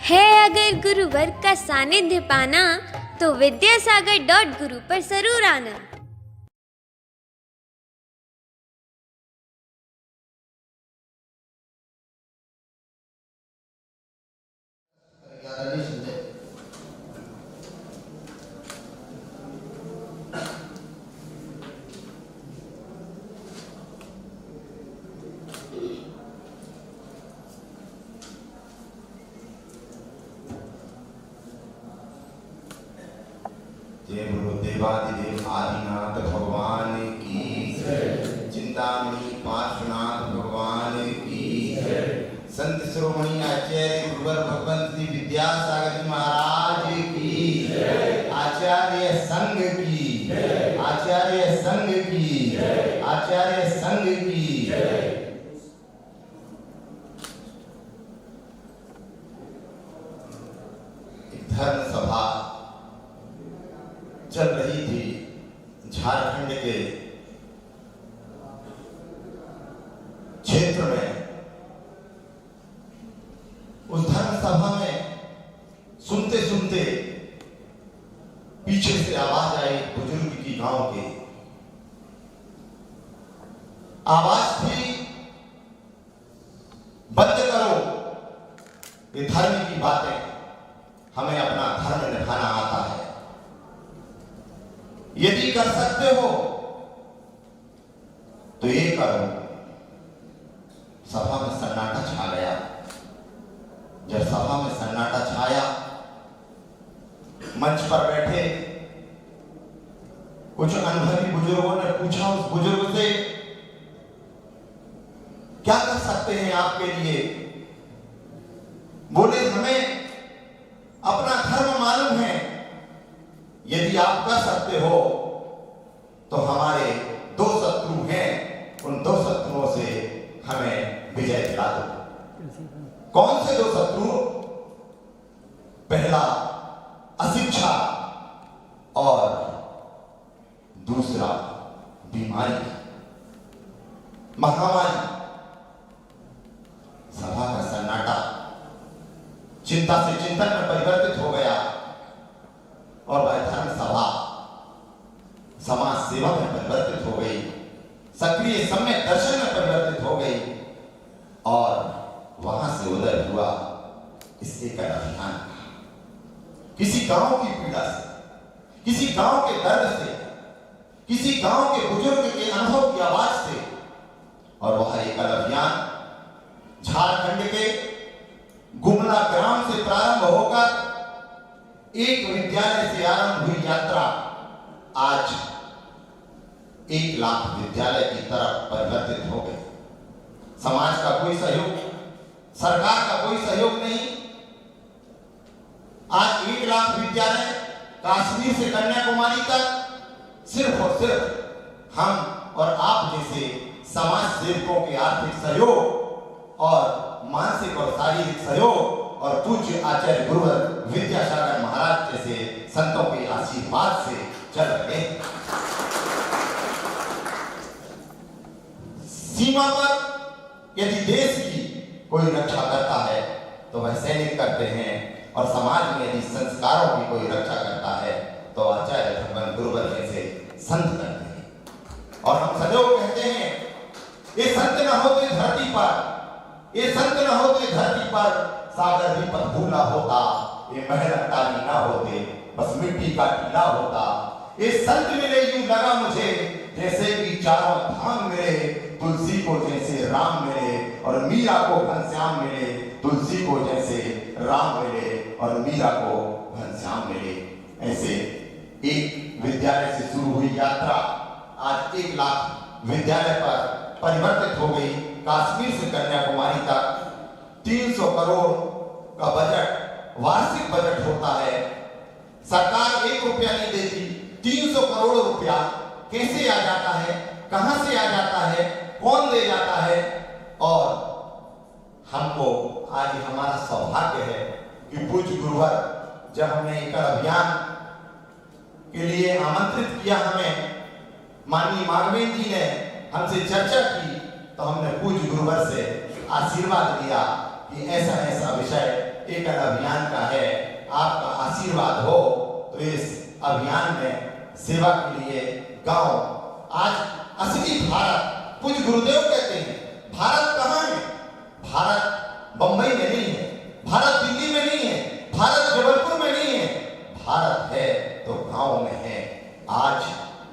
है अगर गुरुवर का सानिध्य पाना तो विद्यासागर.गुरु पर जरूर आना। जय गुरु देवादिदेव आदिनाथ भगवान की, चिंतामणि पार्श्वनाथ भगवान की, संत शिरोमणि आचार्य गुरुवर भगवंत श्री विद्यासागर जी महाराज की, आचार्य संघ की, आचार्य संघ की, आचार्य संघ की। धर्म सभा चल रही थी झारखंड के क्षेत्र में। उस धर्म सभा में सुनते सुनते पीछे से आवाज आई बुजुर्ग की, गांव के आवाज थी, बंद करो ये धर्म की बातें, हमें अपना धर्म निभाना आता है। यदि कर सकते हो तो ये करो। सभा में सन्नाटा छा गया। जब सभा में सन्नाटा छाया, मंच पर बैठे कुछ अनुभवी बुजुर्गों ने पूछा उस बुजुर्ग से, क्या कर सकते हैं आपके लिए? बोले, हमें अपना धर्म मालूम है, यदि आप कर सकते हो तो हमारे दो शत्रु हैं, उन दो शत्रुओं से हमें विजय दिला दो। कौन से दो शत्रु? पहला अशिक्षा और दूसरा बीमारी, महामारी। सभा का सन्नाटा चिंता से चिंतन में परिवर्तित हो गया और वह धर्म सभा समाज सेवा में परिवर्तित हो गई, सक्रिय सम्यक दर्शन में परिवर्तित हो गई और वहां से उदय हुआ इस एक अभियान। किसी गांव की पीड़ा से, किसी गांव के दर्द से, किसी गांव के बुजुर्ग के अनुभव की आवाज से, और वह एक अभियान झारखंड के गुमला ग्राम से प्रारंभ होकर एक विद्यालय से आरंभ हुई यात्रा आज 1 लाख विद्यालय की तरफ परिवर्तित हो गई। समाज का कोई सहयोग, सरकार का कोई सहयोग नहीं। आज 1 लाख विद्यालय कश्मीर से कन्याकुमारी तक सिर्फ और सिर्फ हम और आप जैसे समाज सेवकों के आर्थिक सहयोग और मानसिक और शारीरिक सहयोग और पूज्य आचार्य गुरुवर विद्यासागर महाराज जैसे संतों के आशीर्वाद से चल रहे। सीमा पर यदि देश की कोई रक्षा करता है तो वह सैनिक करते हैं, और समाज में यदि संस्कारों की कोई रक्षा करता है तो आचार्य भगवान गुरुवर जैसे संत करते हैं। और हम सदैव कहते हैं, ये संत न होते धरती पर, ये संत न होते धरती पर सागर भी पथभूला होता, ये महल अट्टाली ना होते बस मिट्टी का टीला होता। ये संत मिले यूं लगा मुझे जैसे कि चारों धाम मिले, तुलसी को जैसे राम मिले और मीरा को घनश्याम मिले, तुलसी को जैसे राम मिले और मीरा को घनश्याम मिले। ऐसे एक विद्यालय से शुरू हुई यात्रा आज 1 लाख विद्यालय पर परिवर्तित हो गई। कश्मीर से कन्याकुमारी तक 300 करोड़ का बजट, वार्षिक बजट होता है। सरकार 1 रुपया नहीं देती, 300 करोड़ रुपया कैसे आ जाता है, कहां से आ जाता है, कौन ले जाता है? और हमको आज हमारा सौभाग्य है कि पूज्य गुरुवर जब हमने एक अभियान के लिए आमंत्रित किया, हमें माननीय माधवेंद्र जी ने हमसे चर्चा की, तो हमने पूज्य गुरुवर से आशीर्वाद लिया कि ऐसा ऐसा विषय एकल अभियान का है। आपका आशीर्वाद हो तो इस अभियान में सेवा के लिए गांव आज असली भारत, पूज्य गुरुदेव कहते हैं भारत कहाँ है? भारत बंबई में नहीं है, भारत दिल्ली में नहीं है, भारत जबलपुर में नहीं है, भारत है तो गांव में है। आज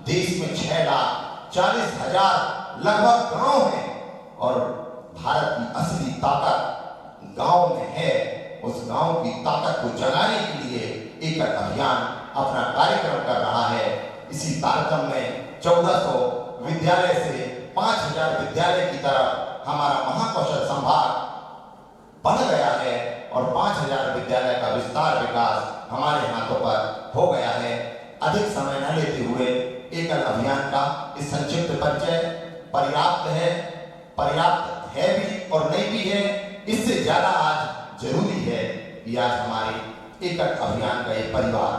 देश में 6,40,000 लगभग गांव हैं और भारत की असली ताकत गांव में है। उस गांव की ताकत को जगाने के लिए एकल अभियान अपना कार्यक्रम कर रहा है। इसी कार्यक्रम में 1400 विद्यालय से 5,000 विद्यालय की तरफ हमारा महाकौशल संभाग बढ़ गया है और 5,000 विद्यालय का विस्तार विकास हमारे हाथों पर हो गया है। अधिक समय न लेते हुए एकल अभियान का इस संक्षिप्त परिचय पर्याप्त है भी और नहीं भी है। इससे ज्यादा आज जरूरी है कि आज हमारे एकल अभियान का ये परिवार,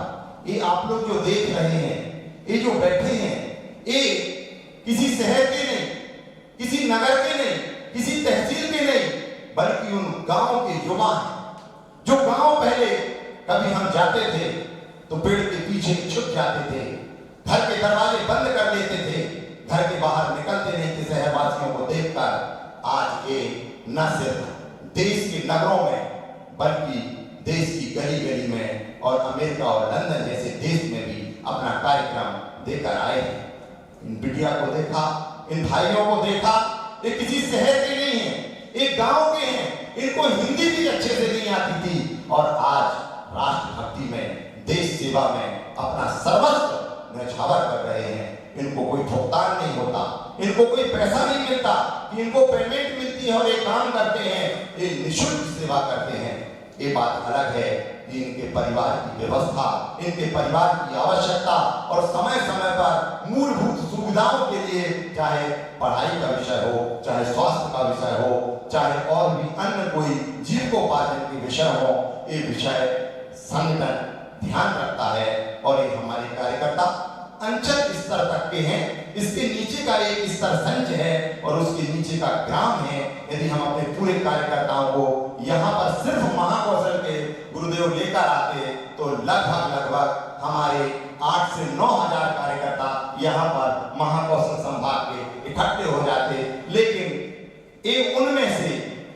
ये आप लोग जो देख रहे हैं, ये जो बैठे हैं, ये किसी शहर के नहीं, किसी नगर के नहीं, किसी तहसील के नहीं, बल्कि उन गांव के युवा हैं जो गांव पहले कभी हम जाते थे तो पेड़ के पीछे छुप जाते थे, घर के दरवाजे बंद कर लेते थे, घर के बाहर निकलते नहीं थे शहरवासियों को देखकर। आज ये न सिर्फ देश के नगरों में बल्कि देश की गली गली में और अमेरिका और लंदन जैसे देश में भी अपना कार्यक्रम देकर आए हैं। इन बिटिया को देखा, इन भाइयों को देखा, ये किसी शहर के नहीं है, एक गांव के हैं। इनको हिंदी भी अच्छे से नहीं आती थी और आज राष्ट्रभक्ति में, देश सेवा में अपना सर्वस्व न्यौछावर कर रहे हैं। इनको कोई भुगतान नहीं होता, इनको कोई पैसा नहीं मिलता कि इनको पेमेंट मिलती है और ये काम करते हैं, ये निःशुल्क सेवा करते हैं। ये बात अलग है कि इनके परिवार की व्यवस्था, इनके परिवार की आवश्यकता और समय समय पर मूलभूत सुविधाओं के लिए, चाहे पढ़ाई का विषय हो, चाहे स्वास्थ्य का विषय हो, चाहे और भी अन्य कोई जीविकोपार्जन के विषय हो, ये विषय संगठन ध्यान रखता है। और ये हमारे कार्यकर्ता अंचल स्तर तक के हैं। इसके नीचे का एक स्तर संच है और उसके नीचे का ग्राम है। यदि हम अपने पूरे कार्यकर्ताओं को यहाँ पर सिर्फ महाकौशल के गुरुदेव लेकर आते तो लगभग हमारे 8 से 9,000 कार्यकर्ता यहाँ पर महाकौशल संभाग के इकट्ठे हो जाते। लेकिन ये उनमें से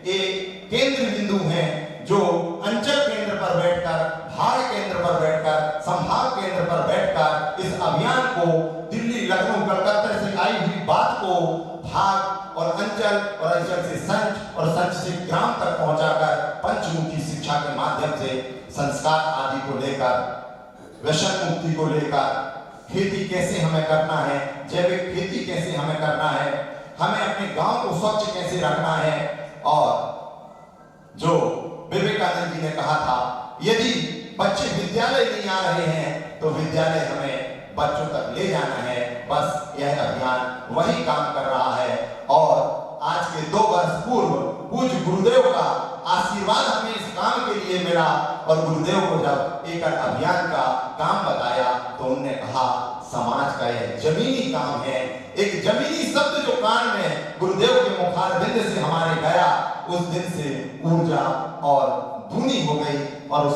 एक केंद्र बिंदु हैं जो अंचल केंद्र पर बैठकर, भाग केंद्र पर बैठकर, संभाग केंद्र पर बैठकर इस अभियान को दिल्ली, लखनऊ, कलकत्ता से आई हुई बात को भाग और अंचल से संच और संच से ग्राम तक पहुंचाकर पंचमुखी शिक्षा के माध्यम से संस्कार आदि को लेकर, व्यसन मुक्ति को लेकर, खेती कैसे हमें करना है, जैविक खेती कैसे हमें करना है, हमें अपने गांव को स्वच्छ कैसे रखना है। और जो विवेकानंद जी ने कहा था, यदि बच्चे विद्यालय नहीं आ रहे हैं तो विद्यालय हमें बच्चों तक ले जाना है। बस यह अभियान वही काम कर रहा है। और आज के 2 वर्ष पूर्व पूज्य गुरुदेव का आशीर्वाद हमें इस काम के लिए मिला और गुरुदेव को जब एकल अभियान का काम बताया तो उन्होंने कहा समाज का यह जमीनी काम है। एक जमीनी शब्द जो कान में गुरुदेव के मुखारबिंद से हमारे गया, उस दिन से ऊर्जा और धुनी हो गई और उस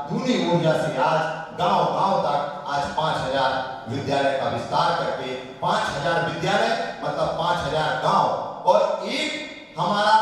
धुनी ऊर्जा से आज गांव तक आज 5,000 विद्यालय का विस्तार करके 5,000 विद्यालय मतलब 5,000 गांव और एक हमारा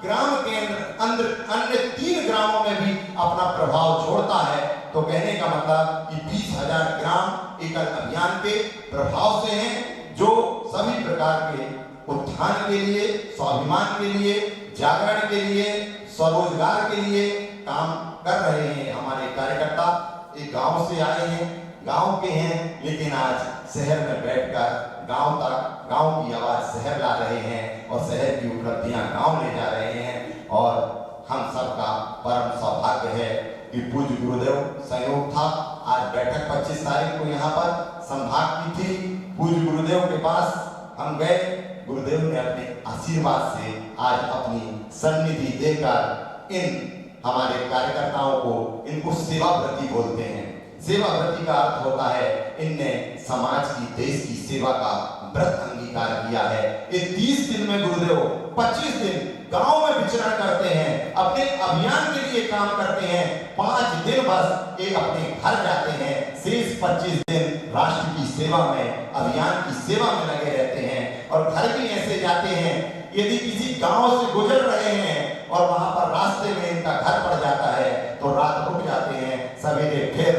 ग्राम केंद्र अन्य 3 ग्रामों में भी अपना प्रभाव छोड़ता है। तो कहने का मतलब कि 20,000 ग्राम एकल अभियान के प्रभाव से हैं, जो सभी प्रकार के उत्थान के लिए, स्वाभिमान के लिए, जागरण के लिए, स्वरोजगार के लिए काम कर रहे हैं। हमारे कार्यकर्ता एक गांव से आए हैं, गांव के हैं, लेकिन आज शहर में बैठकर गांव की आवाज शहर ला रहे हैं और शहर की उपलब्धियां गांव ले जा रहे हैं। और हम सबका परम सौभाग्य है कि पूज्य गुरुदेव संयोग था। आज बैठक 25 तारीख को यहाँ पर संभाग की थी। पूज्य गुरुदेव के पास हम गए, गुरुदेव ने अपने आशीर्वाद से आज अपनी सन्निधि देकर इन हमारे कार्यकर्ताओं को, इनको सेवाव्रती बोलते हैं। सेवाव्रती का अर्थ होता है इनने समाज की, देश की सेवा का व्रत अंगीकार किया है। ये 30 दिन में गुरुदेव 25 दिन गांव में विचरण करते हैं, अपने अभियान के लिए काम करते हैं। 5 दिन बस एक अपने घर जाते हैं, शेष 25 दिन राष्ट्र की सेवा में, अभियान की सेवा में लगे रहते हैं। और घर भी ऐसे जाते हैं, यदि किसी गांव से गुजर रहे हैं और वहां पर रास्ते में इनका घर पड़ जाता है तो रात रुक जाते हैं, सवेरे फिर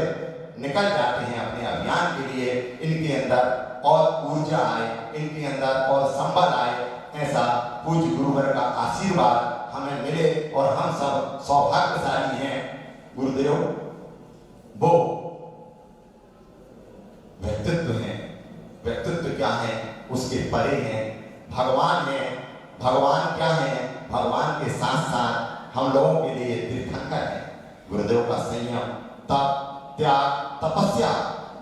निकल जाते हैं अपने अभियान के लिए। इनके अंदर और ऊर्जा आए, इनके अंदर और संबल आए, ऐसा पूज्य गुरुवर का आशीर्वाद हमें मिले और हम सब सौभाग्यशाली हैं। गुरुदेव वो व्यक्तित्व हैं, व्यक्तित्व क्या है उसके परे हैं, भगवान है। भगवान क्या है? भगवान के साथ साथ हम लोगों के लिए तीर्थंकर है। गुरुदेव का संयम, तप, त्याग, तपस्या।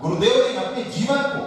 गुरुदेव ने अपने जीवन को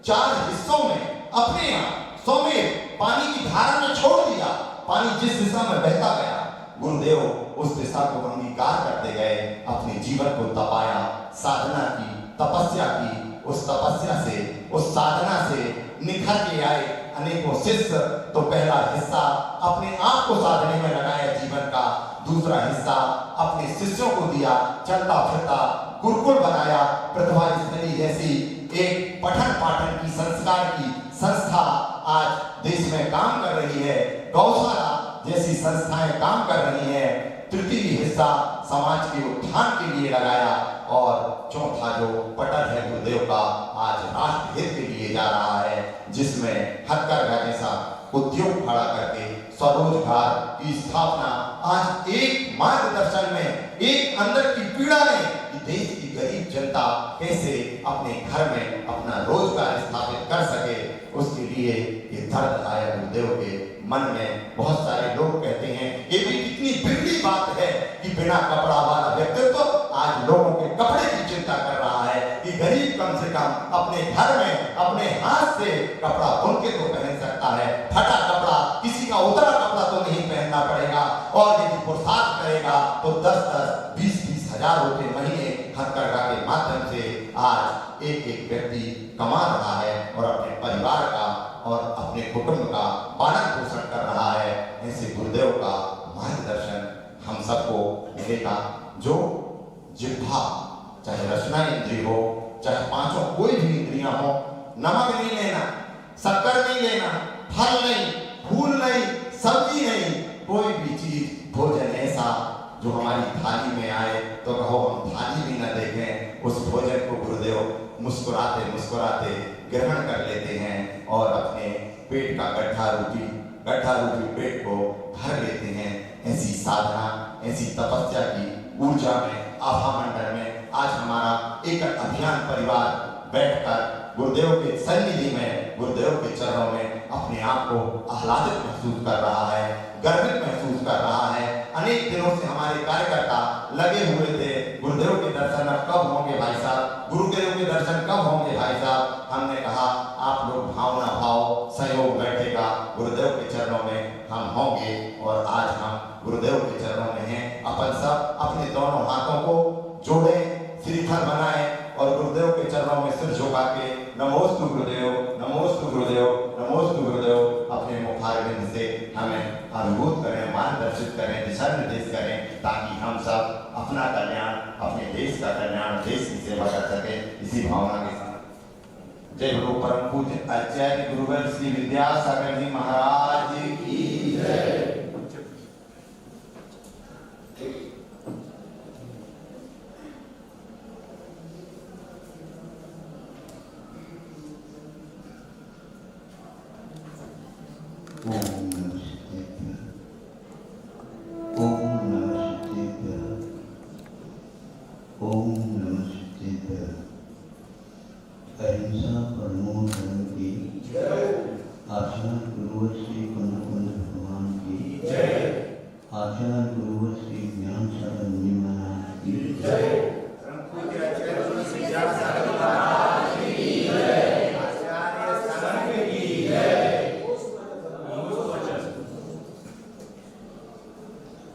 4 हिस्सों में अपने यहाँ सौम्य पानी की धारा में छोड़ दिया। पानी जिस दिशा में बहता गया, गुरुदेव उस दिशा को अंगीकार करते गए, अपने जीवन को तपाया, साधना की, तपस्या की। उस तपस्या से, उस साधना से निखर के आए अनेकों शिष्य। तो पहला हिस्सा अपने आप को साधने में लगाया जीवन का, दूसरा हिस्सा अपने शिष्यों को दिया, चलता फिरता गुरुकुल बनाया। प्रतिभा स्थली जैसी एक पठन पाठन की, संस्कार की संस्था आज देश में काम कर रही है। गौशाला जैसी संस्थाएं काम कर रही है। तृतीय हिस्सा समाज के उत्थान के लिए लगाया और चौथा जो पटल है गुरुदेव का, आज राष्ट्र हित के लिए जा रहा है, जिसमें हथकरघा जैसा उद्योग खड़ा करके स्वरोजगार की स्थापना। आज एक मार्गदर्शन में, एक अंदर की पीड़ा में कि देश की गरीब जनता कैसे अपने घर में अपना रोजगार स्थापित कर सके, उसके लिए ये दर्द आया गुरुदेव के मन में। बहुत सारे लोग कहते हैं ये भी कितनी बिगड़ी बात है कि बिना कपड़ा वाला व्यक्तित्व आज लोगों के कपड़े की चिंता कर रहा है कि गरीब कम से कम अपने घर में अपने हाथ से कपड़ा बुन के तो पहन सकता है। फटा कपड़ा, किसी का उतरा कपड़ा तो नहीं पहनना पड़ेगा। और यदि पुरुषार्थ करेगा तो 10-10, 20-20 हजार रुपए महीने हथकरघा के माध्यम से आज एक व्यक्ति कमा रहा है और अपने परिवार का और अपने कुटुंब का पालन पोषण कर रहा है। ऐसे गुरुदेव का मार्गदर्शन हम सबको मिलेगा। जो जिह्वा, चाहे रचना इंद्रिय हो, चाहे 5 कोई भी इंद्रियां हो, नमक नहीं लेना, शक्कर नहीं लेना, फल नहीं, फूल नहीं, सब्जी नहीं, कोई भी चीज, भोजन ऐसा जो हमारी थाली में आए तो कहो हम थाली भी न देखें, उस भोजन को गुरुदेव मुस्कुराते मुस्कुराते ग्रहण कर लेते हैं और अपने पेट का गड्ढा रूपी पेट को भर लेते हैं। ऐसी साधना, ऐसी तपस्या की ऊर्जा में, आभा मंडल में आज हमारा एक अभियान परिवार बैठकर गुरुदेव के सन्निधि में, गुरुदेव के चरणों में अपने आप को आह्लादित महसूस कर रहा है, गर्वित महसूस कर रहा है। अनेक दिनों से हमारे कार्यकर्ता लगे हुए थे, गुरुदेव के दर्शन अब कब होंगे भाई साहब, गुरुदेव के दर्शन कब होंगे भाई साहब। हमने कहा आप लोग भावना भाव सहयोग बैठेगा, गुरुदेव के चरणों में हम होंगे। और आज हम गुरुदेव के चरणों में हैं। अपन सब अपने दोनों हाथों को जोड़े, श्रीफल बनाए और गुरुदेव के चरणों में सिर झुका के नमोस्तु गुरुदेव, नमोस्तु गुरुदेव, नमोस्तु गुरुदेव अपने मुखारविंद से हमें अभिभूत करें, मार्गदर्शित करें, दिशा निर्देश करें, ताकि हम सब अपना कल्याण, अपने देश का कल्याण, देश की सेवा कर सके। इसी भावना के साथ जय गुरु परम पूज्य आचार्य गुरुवर श्री विद्यासागर जी महाराज की जय।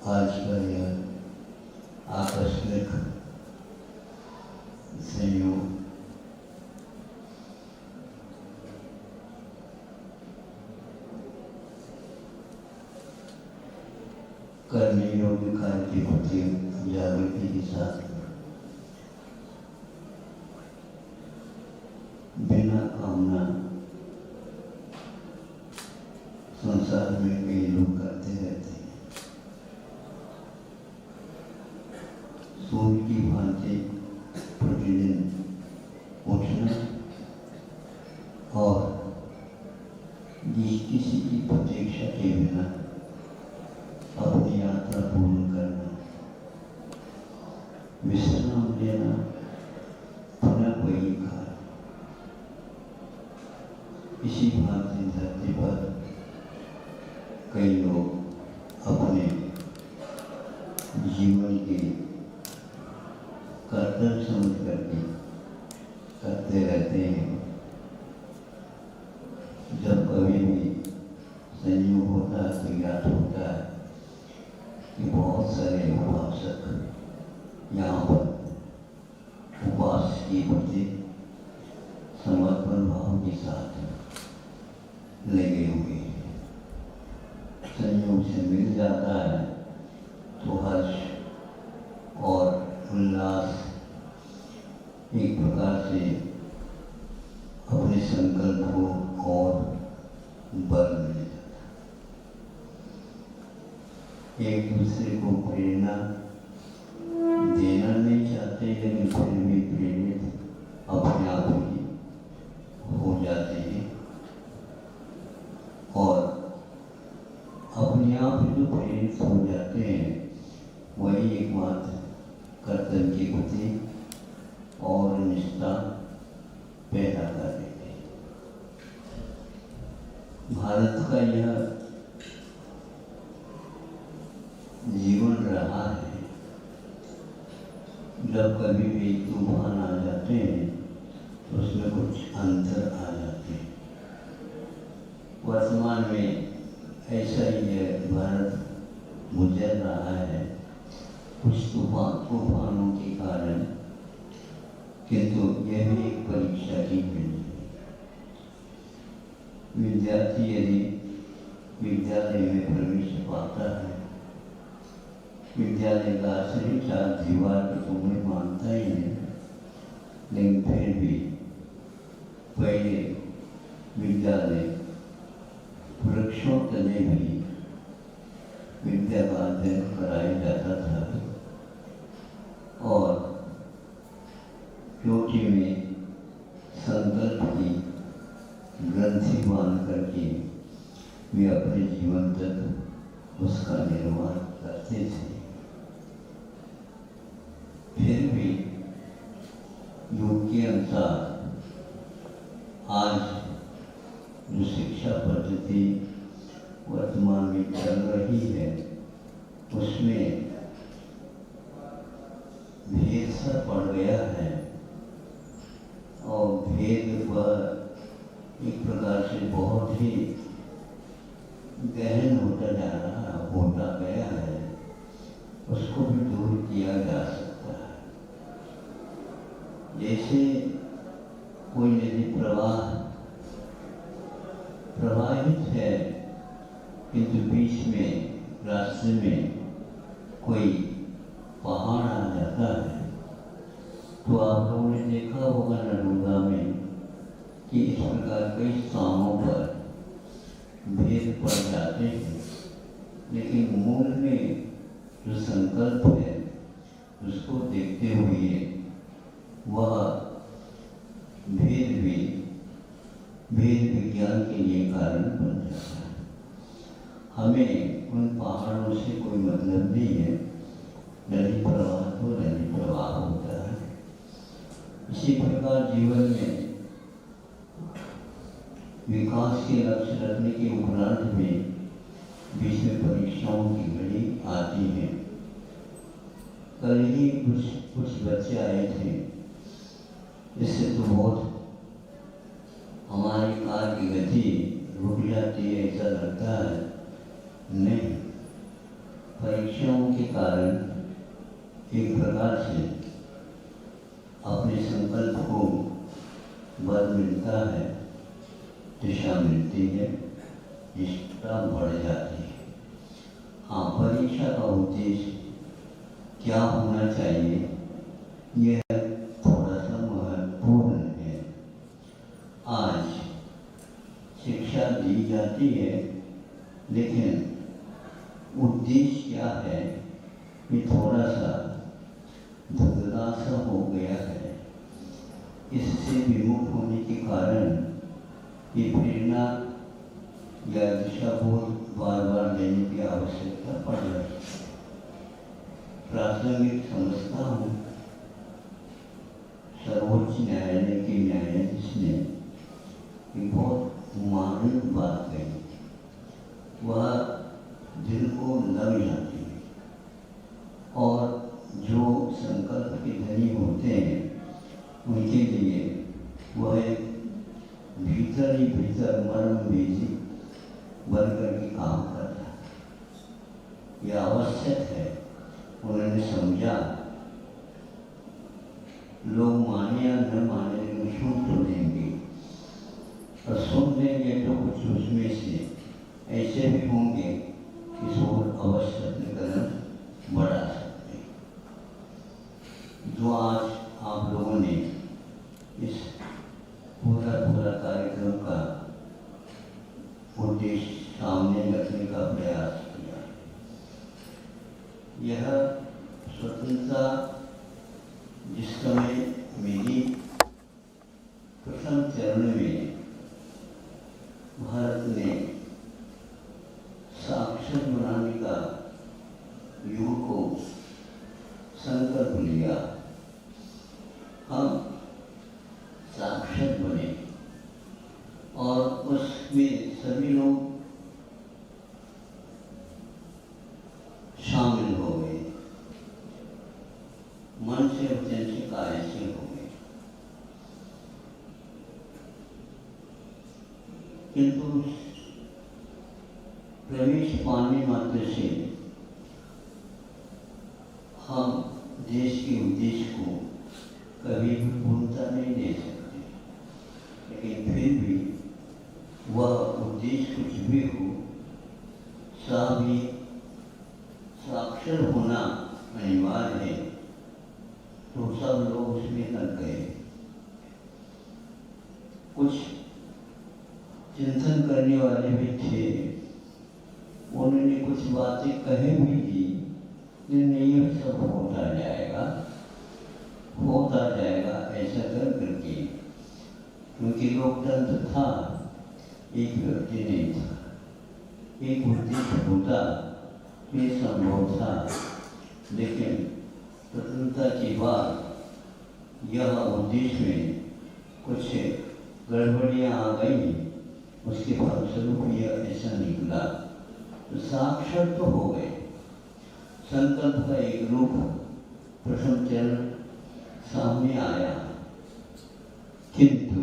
आज का यह आकस्मिक संयोग करने योग्य कार्य के प्रति जागृति के साथ बिना कामना संसार में कई लोग करते रहते हैं। सूर्य की भांति प्रतिदिन उठना और किसी की प्रतीक्षा के बिना अपनी यात्रा पूर्ण करना, विश्राम लेना, पुनः वही कार्य। इसी भांति धरती पर कई लोग अपने जीवन के कर्तव्य समझ करके करते रहते हैं। जब कभी भी संयोग होता है तो ज्ञात होता है कि बहुत सारे उपासक यहाँ पर उपास के प्रति समर्पण भाव के साथ लगे हुए हैं। संयोग से मिल जाता है तो हर्ष और उल्लास एक प्रकार से अपने संकल्प को और बल मिल जाता है। एक दूसरे को प्रेरणा देना नहीं चाहते, लेकिन फिर भी प्रेरित अपने आप ही हो जाते हैं और अपने आप ही जो प्रेरित हो जाते हैं वही एकमात्र कर्तव्य के प्रति और निष्ठा पैदा कर देते हैं। भारत का यह जीवन रहा है। जब कभी भी तूफान आ जाते हैं तो उसमें कुछ अंतर आ जाते हैं। वर्तमान में ऐसा ही है, भारत गुजर रहा है कुछ तूफानों के कारण, किंतु यह भी एक परीक्षा की घड़ी है। विद्यार्थी यदि विद्यालय में प्रवेश पाता है, विद्यालय का आश्रय चार दीवार की तो मैं मानता ही नहीं, लेकिन फिर भी पहले विद्यालय वृक्षों तले भी विद्या का अध्ययन कराया जाता था और चोटी में संकल्प की ग्रंथि बांध करके वे अपने जीवन तक उसका निर्माण करते थे। फिर भी युग के अनुसार आज जो शिक्षा पद्धति वर्तमान में चल रही है उसमें भेद सा पड़ गया है और भेद वह एक प्रकार से बहुत ही गहन होता गया है, उसको भी दूर किया जा सकता है। जैसे कोई नदी प्रवाहित है किंतु बीच में रास्ते में कोई पहाड़ आ जाता है, तो आप लोगों ने देखा होगा नर्मदा में कि इस प्रकार कई स्थानों पर भेद पड़ जाते हैं, लेकिन मूल में जो संकल्प है उसको देखते हुए वह भेद विज्ञान के लिए कारण बन जाता है। हमें उन पहाड़ों से कोई मतलब नहीं है, नदी प्रवाह तो नदी प्रवाह होता है। इसी प्रकार जीवन में विकास के लक्ष्य रखने के उपरांत में बीच में परीक्षाओं की घड़ी आती है। कल ही कुछ बच्चे आए थे, इससे तो बहुत हमारी कार की गति रुक जाती है, ऐसा लगता है। नहीं, परीक्षाओं के कारण एक प्रकार से अपने संकल्प को बल मिलता है, दिशा मिलती है, निष्ठा बढ़ जाती है। हाँ, परीक्षा का उद्देश्य क्या होना चाहिए यह थोड़ा सा महत्वपूर्ण है। आज शिक्षा दी जाती है, लेकिन उद्देश्य क्या है ये थोड़ा सा धुंधला सा हो गया है। इससे विमुख होने के कारण ये प्रेरणा या दिशा बोध बार बार लेने की आवश्यकता पड़ रही है। प्रासंगिक समझता हूँ सर्वोच्च न्यायालय के न्यायाधीश ने एक बहुत मानवीय बात कही, वह दिल को लग जाती है। और जो संकल्प के धनी होते हैं उनके लिए वह एक भीतर ही भीतर मर्म बेजी बनकर के काम करता है। यह आवश्यक है। उन्होंने समझा, लोग माने या न माने लेकिन सुन तो लेंगे, और सुन लेंगे तो कुछ उसमें से ऐसे भी होंगे कि सोच अवश्य अपने कदम बढ़ा सकते हैं। जो आज आप लोगों ने इस पूरा कार्यक्रम का उद्देश्य सामने रखने का प्रयास किया, यह स्वतंत्रता जिस समय मिली प्रथम चरण में भारत ने साक्षर बनाने का युग को संकल्प लिया। हम साक्षर बने और उसमें सभी लोग शामिल हो गए, मन से वचन से कार्य से हो गए। किंतु प्रवेश पाने मात्र से हम देश के उद्देश्य को कभी भी पूर्णता नहीं दे सकते, लेकिन फिर भी वह उद्देश्य कुछ भी हो, सभी साक्षर होना अनिवार्य है। तो सब लोग उसमें लग गए। कुछ चिंतन करने वाले भी थे, उन्होंने कुछ बातें कहे भी दी, नहीं ये सब होता जाएगा ऐसा करके, क्योंकि लोकतंत्र था, एक व्यक्ति नहीं था, एक उद्देश्य होता, ये संभव था। लेकिन स्वतंत्रता के बाद यह उद्देश्य में कुछ गड़बड़ियाँ आ गई, उसके फलस्वरूप यह ऐसा निकला। तो साक्षर तो हो गए, संकल्प का एक रूप प्रथम चरण सामने आया, किंतु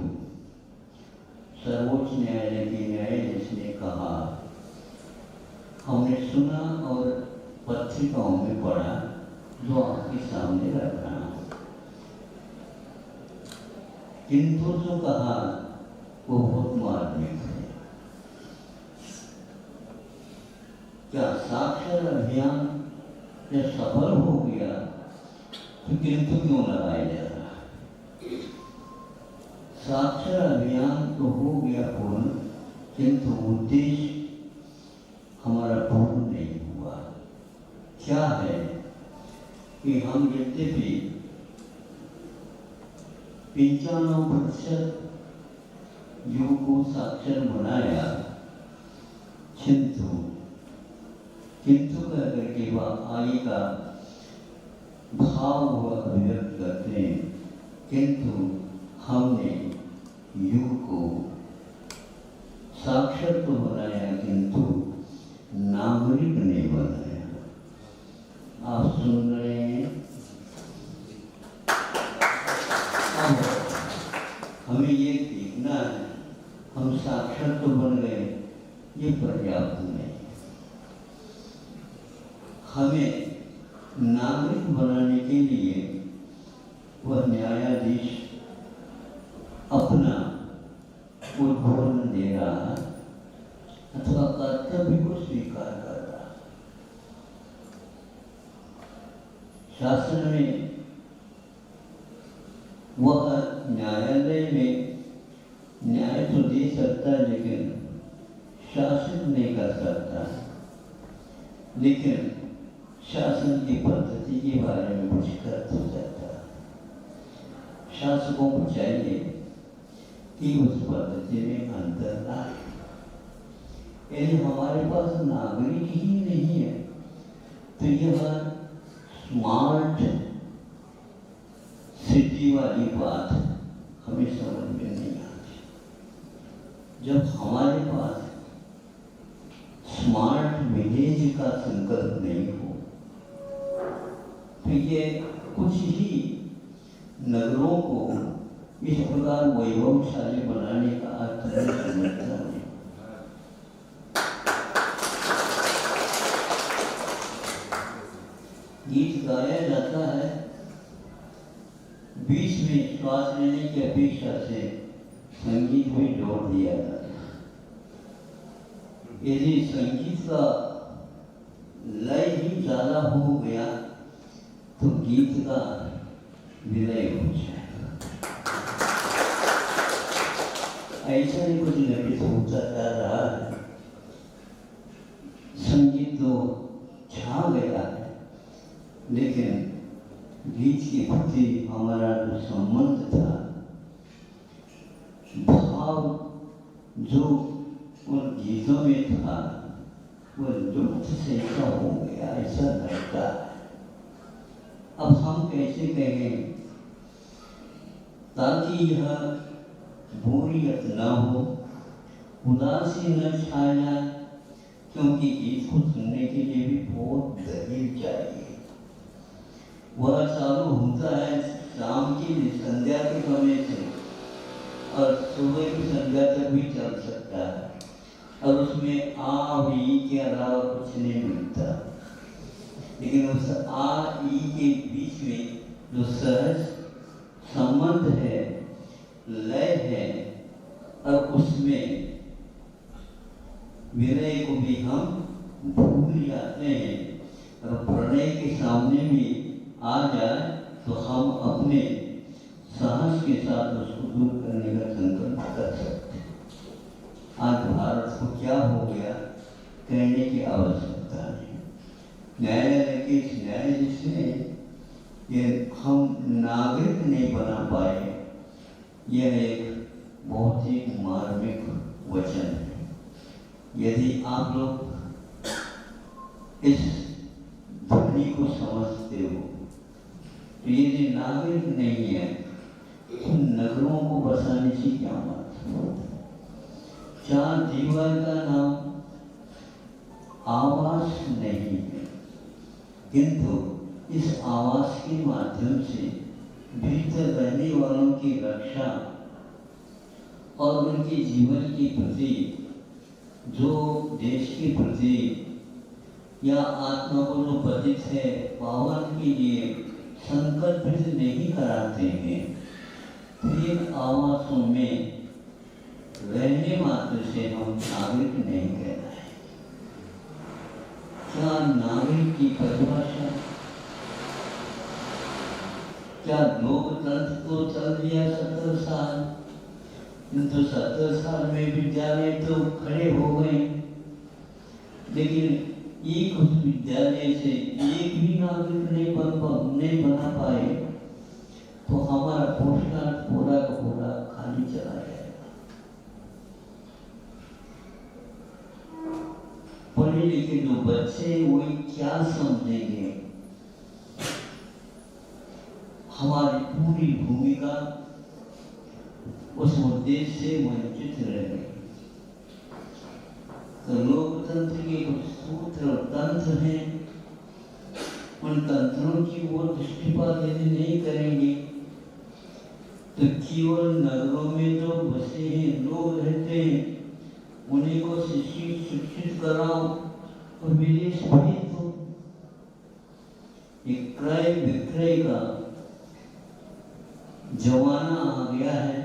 सर्वोच्च न्यायालय के न्यायाधीश ने कहा, हमने सुना और पत्रिकाओं में पढ़ा, जो आपके सामने रख रहा हूं, किंतु जो कहा वो बहुत मार्मिक है। क्या साक्षर अभियान जब सफल हो गया तो किंतु क्यों लगाया जा रहा है? साक्षर अभियान तो हो गया पूर्ण, किंतु उद्देश्य हमारा पूर्ण नहीं हुआ। क्या है कि हम यद्यपि 95% युग को साक्षर बनाया, किंतु कहकर के वह आगे का भाव वह अभिव्यक्त करते हैं, किंतु हमने युग को साक्षर तो बनाया किंतु नागरिक नहीं बनाया। आप सुन रहे हैं? अब हमें ये देखना है, हम साक्षर तो बन गए, ये पर्याप्त नहीं। हमें नागरिक बनाने के लिए वह न्यायाधीश अपना उद्बोधन दे रहा है अथवा कर्तव्य को स्वीकार कर रहा है। शासन में वह न्यायालय में न्याय तो दे सकता है, लेकिन शासन नहीं कर सकता। लेकिन शासन की पद्धति के बारे में कुछ कर तो सकता। शासकों को चाहिए कि उस पद्धति में अंतर लाए। यदि हमारे पास नागरिक ही नहीं है तो यह स्मार्ट सिटी वाली बात हमें समझ में नहीं आती। जब हमारे पास स्मार्ट विलेज का संकल्प नहीं हो तो ये कुछ ही नगरों को इस प्रकार वैभवशाली बनाने का अर्थ नहीं समझता है। गीत गाया जाता है, बीच में श्वास लेने की अपेक्षा से संगीत भी जोड़ दिया जाता है। यदि संगीत का लय ही ज्यादा हो गया तो गीत का विलय हो जाएगा। ऐसा ही कुछ नृत्य होता जा रहा है। संगीत तो छा गया है, लेकिन गीत के प्रति हमारा जो संबंध था, भाव जो उन गीतों में था, वो लुप्त से ऐसा हो गया, ऐसा लगता है। अब हम कैसे कहें ताकि यह बोरियत न हो, उदासी न छा जाए, क्योंकि गीत को सुनने के लिए भी बहुत दलील चाहिए। वह चालू होता है शाम की संध्या के समय से और सुबह की संध्या तक भी चल सकता है, और उसमें आ भी के अलावा कुछ नहीं मिलता। लेकिन उस आ ई के बीच में जो सहज संबंध है, लय है, और उसमें विलय को भी हम भूल जाते हैं, और प्रणय के सामने भी आ जाए तो हम अपने साहस के साथ उसको दूर करने का संकल्प कर सकते हैं। आज भारत को क्या हो गया कहने की आवश्यकता नहीं। न्यायालय के इस न्यायाधीश ने ये हम नागरिक नहीं बना पाए, यह एक बहुत ही मार्मिक वचन है। यदि आप लोग इस ध्वनि को समझते हो तो यदि नागरिक नहीं है तो नगरों को बसाने से क्या मतलब? चार दीवार का नाम आवास नहीं है, किंतु इस आवास के माध्यम से भीतर रहने वालों की रक्षा और उनके जीवन के प्रति, जो देश के प्रति या आत्मा को जो पतित है पावन के लिए संकल्पित नहीं कराते हैं, फिर आवासों में रहने मात्र से हम नागरिक नहीं कहलाए। क्या नागरिक की परिभाषा, क्या लोकतंत्र तो चल दिया 70 साल, किंतु 70 साल में विद्यालय तो खड़े हो गए, लेकिन एक उस विद्यालय से एक भी नागरिक नहीं बना पाए तो हमारा पोस्टकार्ड पूरा का पूरा खाली चला जाएगा। पढ़े लिखे जो बच्चे वही क्या समझेंगे? हमारी पूरी भूमिका उस उद्देश्य से वंचित रह गई। तो लोकतंत्र के कुछ सूत्र और तंत्र हैं, उन तंत्रों की वो दृष्टिपात यदि नहीं करेंगे तो केवल नगरों में जो बसे हैं लोग रहते हैं उन्हीं को शिक्षित कराओ और विदेश भेज दो। एक क्रय विक्रय का जमाना आ गया है।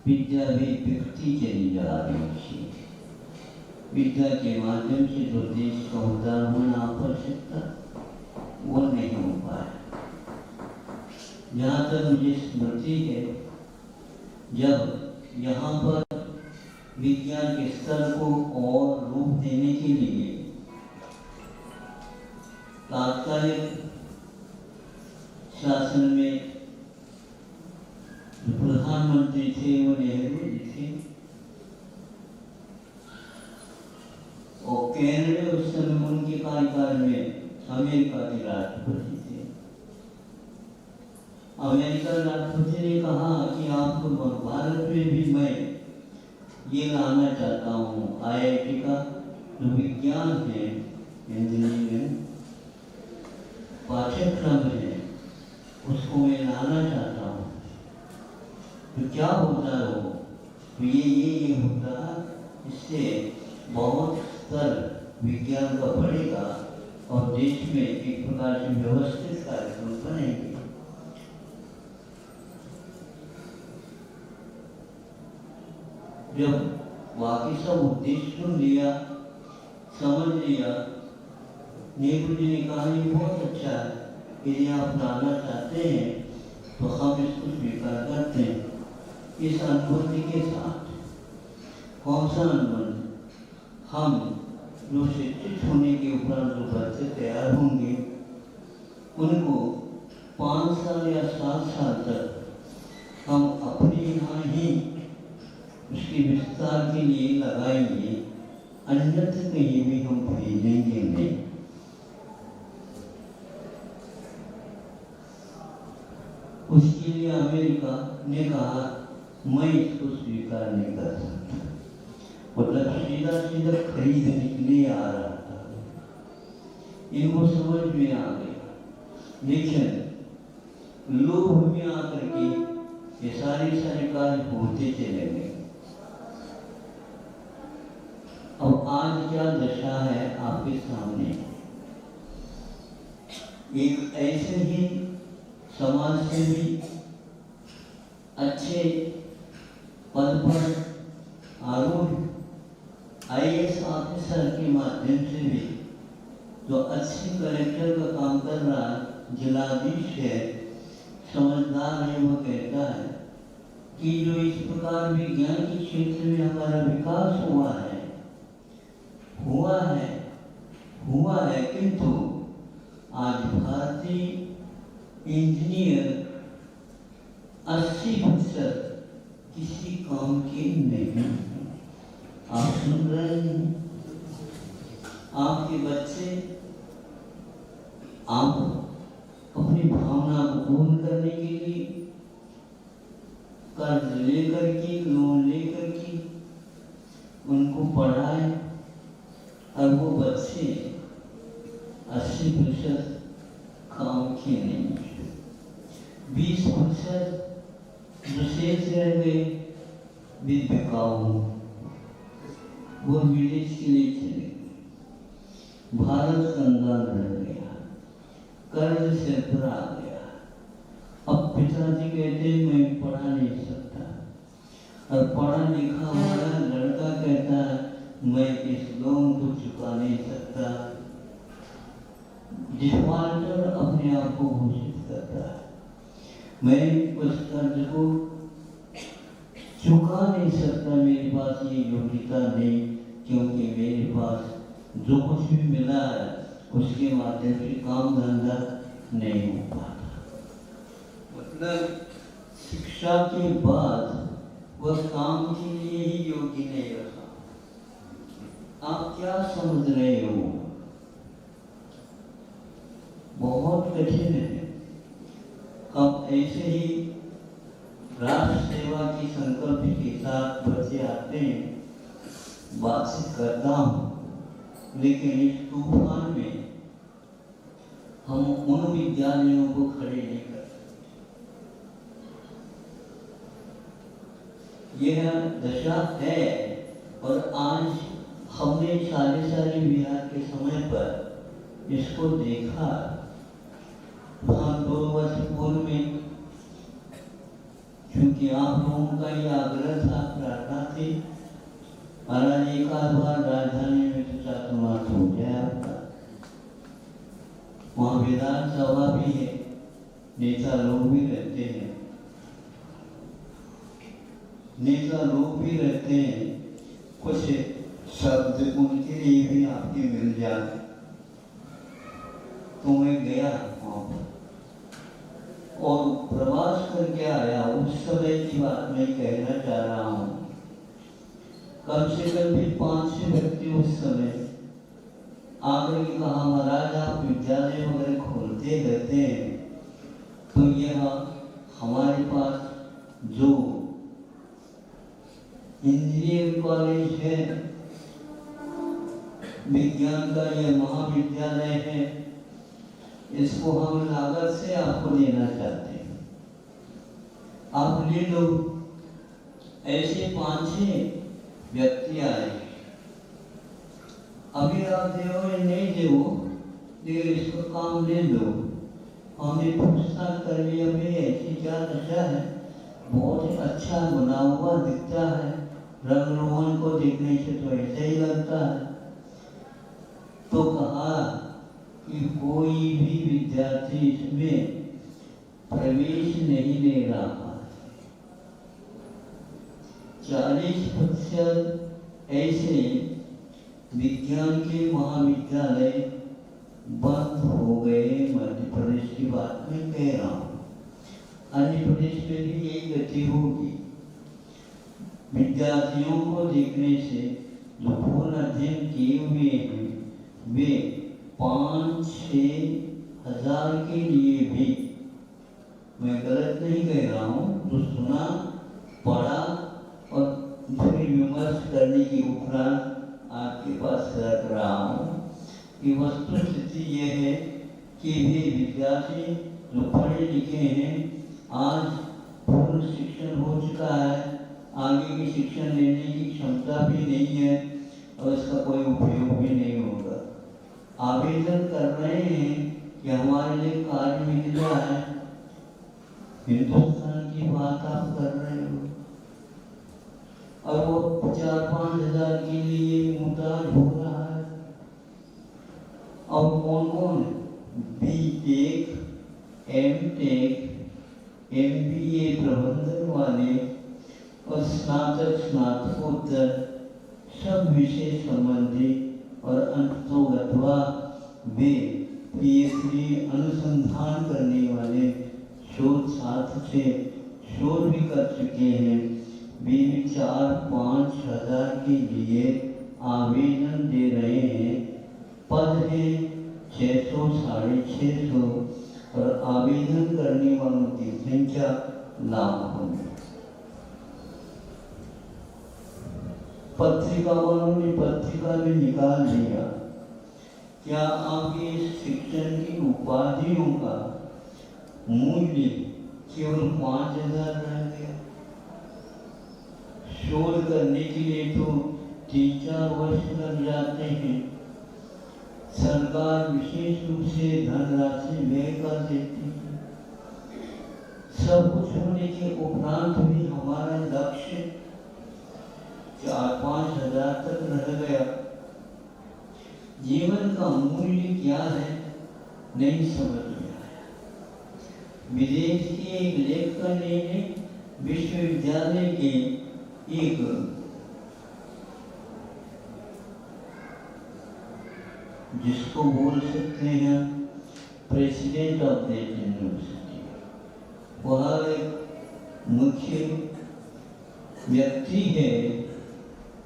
विद्या भी बिकती चली जा रही है। विद्या के माध्यम से जो देश का उद्धार होना आवश्यकता, वो नहीं हो पाया। जहाँ तक मुझे स्मृति है, जब यहाँ पर विज्ञान के स्तर को और रूप देने के लिए तात्कालिक शासन में जो प्रधानमंत्री थे वो नेहरू जी थे, और कैनेडा उस समय उनके कार्यकाल में अमेरिका के राष्ट्रपति थे। अमेरिका राष्ट्रपति ने कहा कि आपको भारत में भी मैं ये लाना चाहता हूँ, IIT का जो विज्ञान है, इंजीनियरिंग पाठ्यक्रम है, उसको मैं लाना चाहता हूँ। तो क्या होता हो, तो ये होता, इससे बहुत स्तर विज्ञान का बढ़ेगा और देश में एक प्रकार से व्यवस्थित कार्यक्रम बनेंगे। जब बाकी सब उद्देश्य सुन लिया, समझ लिया, नेहरू जी ने कहा ये बहुत अच्छा है, यदि आप लाना चाहते हैं तो हम इसको स्वीकार करते हैं। इस अनुबंध के साथ कौन सा अनुबंध? हम जो शिक्षित होने के उपरांत जो बच्चे तैयार होंगे उनको 5 साल या 7 साल तक हम अपने यहाँ ही उसके विस्तार के लिए लगाएंगे, अन्यथा कहीं भी हम भेजेंगे नहीं। उसके लिए अमेरिका ने कहा मैं इसको स्वीकार नहीं कर सकता, मतलब सीधा सीधा खरीदने के लिए आ रहा था। इनको समझ में आ गया, लेकिन लोभ में आकर के ये सारे कार्य होते चले गए। अब आज क्या दशा है आपके सामने? एक ऐसे ही समाज सेवी अच्छे पद पर आरूढ़ IAS ऑफिसर के माध्यम से भी जो अच्छे कलेक्टर का काम कर रहा जिलाधीश है, समझदार है, वो कहता है कि जो इस प्रकार विज्ञान के क्षेत्र में हमारा विकास हुआ है, किंतु आज भारतीय इंजीनियर 80% किसी काम के नहीं। आप सुन रहे हैं, आपके बच्चे आप अपनी भावना को पूर्ण करने के लिए कर्ज लेकर के, लोन लेकर के उनको पढ़ाए, और वो बच्चे 80% काम के नहीं, 20% जो शेष रह गए बिकाऊ, वो विदेश के लिए चले गए। भारत कंगाल रह गया, कर्ज सिर पर आ गया। अब पिताजी कहते मैं पढ़ा नहीं सकता, और पढ़ा लिखा हुआ लड़का कहता है मैं इस लोन को चुका नहीं सकता। डिफॉल्टर अपने आप को घोषित करता है, मैं उस कर्ज को चुका नहीं सकता, मेरे पास ये योग्यता नहीं, क्योंकि मेरे पास जो कुछ भी मिला है उसके माध्यम से काम धंधा नहीं हो पाता। मतलब शिक्षा के बाद वह काम के लिए ही योग्य नहीं रहा। आप क्या समझ रहे हो? बहुत कठिन है। हम ऐसे ही राष्ट्र सेवा की संकल्प के साथ बच्चे आते हैं, बातचीत करता हूँ, लेकिन इस तूफान में हम उन विद्यालयों को खड़े नहीं कर सकते। यह दशा है, और आज हमने सारे बिहार के समय पर इसको देखा। हम 2 वर्ष पूर्व में, क्योंकि आप लोगों का ये आग्रह था, प्रार्थना थी, महाराज एक आध बार राजधानी में तो चातुर्मास हो जाए आपका, वहाँ विधानसभा भी है, नेता लोग भी रहते हैं, कुछ शब्द उनके लिए भी आपके मिल जाए। तो मैं गया वहाँ पर और प्रवास करके आया। उस समय की बात मैं कहना चाह रहा हूँ। कम से कम भी 5-6 व्यक्ति उस समय आकर के कहा, महाराज आप विद्यालय वगैरह खोलते रहते हैं, तो यह हमारे पास जो इंजीनियरिंग कॉलेज है, विज्ञान का यह महाविद्यालय है, इसको हम लागत से आपको देना चाहते हैं, आप ले लो। ऐसे 5-6 व्यक्ति आए। अभी आप देवो या नहीं देवो, लेकिन इसको काम ले लो। हमने पूछताछ कर लिया, भाई ऐसी क्या दशा है, बहुत ही अच्छा बना हुआ दिखता है, रंग रोहन को देखने से तो ऐसा ही लगता है। तो कहा कि कोई भी विद्यार्थी इसमें प्रवेश नहीं ले रहा। 40% ऐसे विज्ञान के महाविद्यालय बंद हो गए। मध्य प्रदेश की बात मैं कह रहा हूँ, अन्य प्रदेश में भी यही गति होगी। विद्यार्थियों को देखने से जो पूर्ण अध्ययन किए हुए हैं, वे 5-6 हजार के लिए भी, मैं गलत नहीं कह रहा हूँ, तो सुना पढ़ा और फिर विमर्श करने के उपरांत आपके पास रख रहा हूँ कि वस्तु स्थिति यह है कि वे विद्यार्थी जो पढ़े लिखे हैं, आज पूर्ण शिक्षण हो चुका है, आगे की शिक्षण लेने की क्षमता भी नहीं है और इसका कोई उपयोग भी नहीं होगा। आवेदन कर रहे हैं कि हमारे लिए कार्य मिल जाए। हिंदुस्तान की बात आप कर रहे हो और वो 4-5 हजार के लिए मुहताज हो रहा है। और कौन B.Tech, M.Tech, MBA प्रबंधन वाले और स्नातकोत्तर सब विषय संबंधी और अंततोगत्वा वे PhD अनुसंधान करने वाले शोध छात्र से शोध भी कर चुके हैं। वे 4-5 हजार के लिए आवेदन दे रहे हैं। पद है 600-650 और आवेदन करने वालों की संख्या लाखों में। पत्रिका वालों ने पत्रिका में निकाल दिया, क्या आपके शिक्षण की उपाधियों का मूल्य केवल 5,000 रह गया? शोध करने के लिए तो 3-4 वर्ष लग जाते हैं। सरकार विशेष रूप से धनराशि व्यय कर देती है। सब कुछ होने के उपरांत भी हमारा लक्ष्य 4-5 हजार तक रह गया। जीवन का मूल्य क्या है नहीं समझ में आया। विदेश के एक लेखक ने विश्वविद्यालय के एक जिसको बोल सकते हैं प्रेसिडेंट ऑफ द यूनिवर्सिटी, वह एक मुख्य व्यक्ति है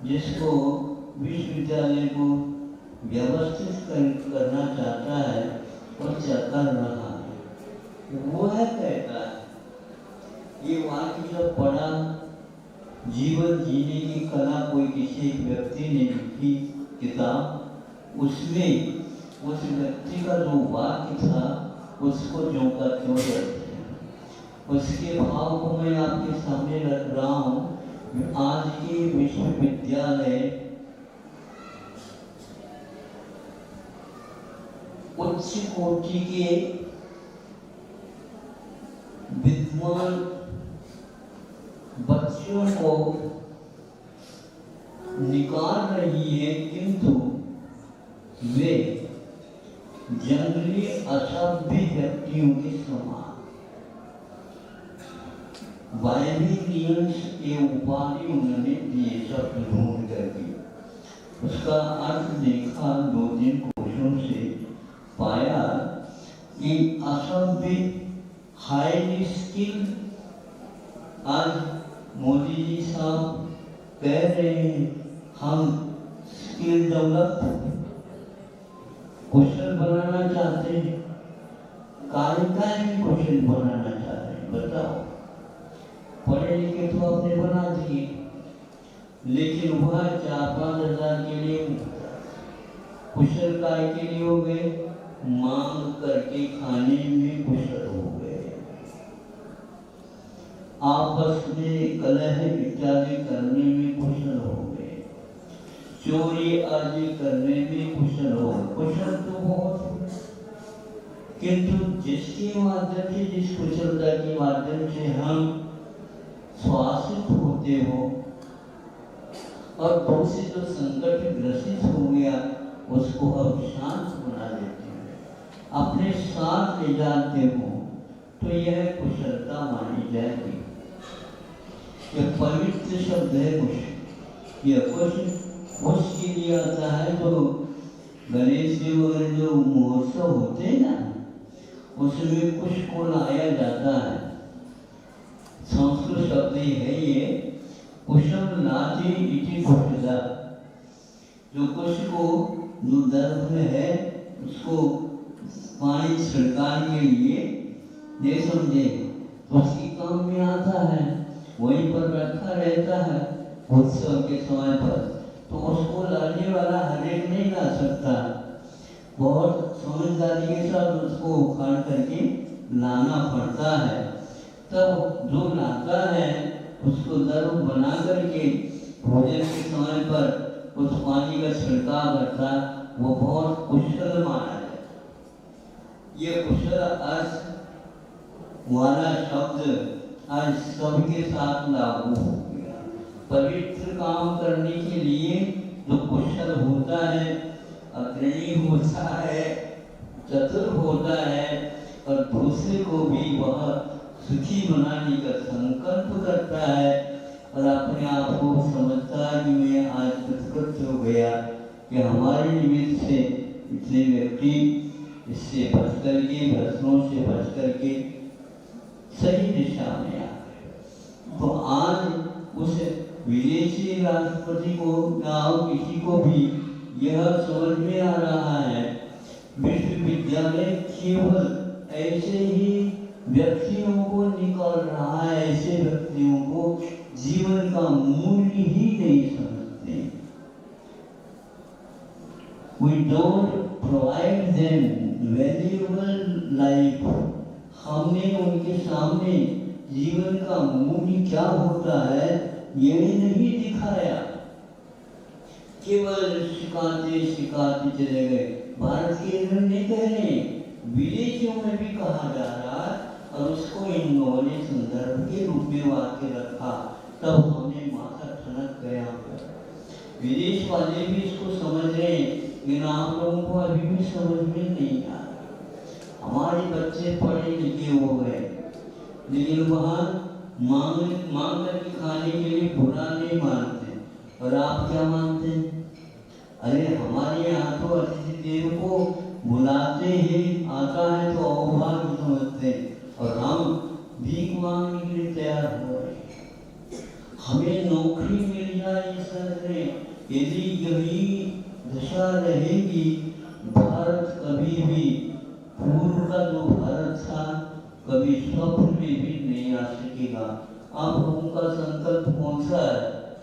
जिसको विश्वविद्यालय को व्यवस्थित करना चाहता है और कर रहा है। वो है कहता है ये वहाँ की जो पढ़ा जीवन जीने की कला कोई किसी व्यक्ति ने लिखी किताब, उसमें उस व्यक्ति का जो वाक्य था उसको जो का क्यों रखते हैं। उसके भाव को मैं आपके सामने रख रहा हूँ। आज के विश्वविद्यालय उच्च कोटि के विद्वान बच्चों को निकाल रही है, किंतु वे जंगली सभी असभ्य व्यक्तियों के समान बाइबिलियंस के उपाधि उन्होंने दिए शब्द ढूंढ करके। उसका अर्थ देखा 2-3 कोशों से, पाया कि असभ्य हाईली स्किल्ड। आज मोदी जी साहब कह रहे हैं हम स्किल डेवलप कुशल बनाना चाहते हैं, कार्यकाल में कुशल बनाना चाहते हैं। बताओ, पढ़े लिखे तो आपने बना दिए, लेकिन वह 4-5 हजार के लिए कुशल काय के लिए हो गए, मांग करके खाने में कुशल हो गए, आपस में कलह इत्यादि करने में कुशल हो गए, चोरी आदि करने में कुशल हो गए। कुशल तो बहुत, किंतु जिसके माध्यम से, जिस कुशलता के माध्यम से हम स्वासित होते हो और दूसरे जो संकट ग्रसित हो गया उसको अब शांत बना देते हैं, अपने साथ ले जाते हो, तो यह कुशलता मानी जाएगी। यह पवित्र शब्द है कुश। यह कुश के लिए आता है जो गणेश जी वगैरह जो महोत्सव होते हैं ना, उसमें कुश को लाया जाता है। संस्कृत शब्द है ये कुशम नाची इति कुशला। जो कुश को जो दर्भ है उसको पानी छिड़काने के लिए नहीं समझे तो उसकी काम में आता है, वहीं पर रखा रहता है उत्सव के समय पर, तो उसको लाने वाला हर एक नहीं ला सकता, बहुत समझदारी के साथ उसको उखाड़ करके लाना पड़ता है। तब जो लाता है उसको दर्भ बना करके भोजन के समय पर उस पानी का छिड़काव करता, वो बहुत कुशल माना जाए। ये कुशल अर्थ वाला शब्द आज सबके साथ लागू हो गया। पवित्र काम करने के लिए जो कुशल होता है, अग्रणी होता है, चतुर होता है और दूसरे को भी वह सुखी बनाने का संकल्प करता है और अपने आप को समझता है कि मैं आज कृतकृत हो गया कि हमारे निमित्त से इतने व्यक्ति इससे बच करके, भ्रष्टों से बच करके सही दिशा में आ गए। तो आज उस विदेशी राष्ट्रपति को या किसी को भी यह समझ में आ रहा है विश्वविद्यालय केवल ऐसे ही व्यक्तियों को निकाल रहा है, ऐसे व्यक्तियों को जीवन का मूल्य ही नहीं समझते। We don't provide them valuable life। हमने उनके सामने जीवन का मूल्य क्या होता है ये नहीं दिखाया, केवल सिखाते चले गए। भारत के नहीं कह रहे, विदेशियों में भी कहा जा रहा है और उसको इन लोगों ने संदर्भ के रूप में वाक्य रखा, तब हमें माथा ठनक गया। विदेश वाले भी इसको समझ रहे हैं, लेकिन आप लोगों को अभी भी समझ में नहीं आ रहा। हमारे बच्चे पढ़े लिखे हो गए, लेकिन वहाँ मांग करके खाने के लिए बुरा नहीं मानते, और आप क्या मानते हैं? अरे हमारे यहाँ तो अतिथि देव को बुलाते ही आता है तो अवभाग्य समझते हैं, और हम भीख मांगने के लिए तैयार हो रहे हैं। हमें नौकरी मिल जाए सर, यदि यही दशा रहेगी, भारत कभी भी पूर्व का जो भारत था कभी स्वप्न में भी नहीं आ सकेगा। आप लोगों का संकल्प कौन सा है?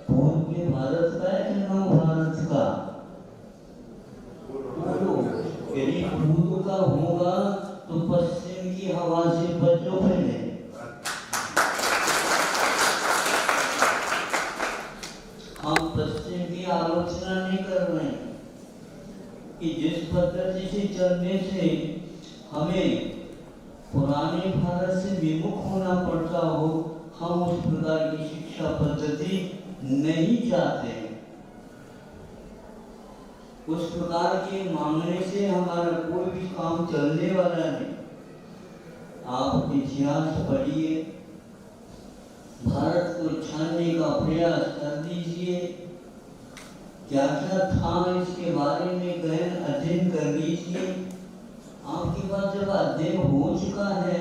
पूर्व के भारत का है कि नव भारत का? यदि पूर्व का होगा तो पश्चिम की हवा से बचो पहले। हम पश्चिम की आलोचना नहीं कर रहे हैं कि जिस पद्धति से चलने से हमें पुराने भारत से विमुख होना पड़ता हो, हम उस प्रकार की शिक्षा पद्धति नहीं चाहते। उस प्रकार के मांगने से हमारा कोई भी काम चलने वाला नहीं। आप इतिहास पढ़िए, भारत को छानने का प्रयास कर लीजिए, क्या क्या था इसके बारे में गहन अध्ययन कर लीजिए। आपके पास जब अध्ययन हो चुका है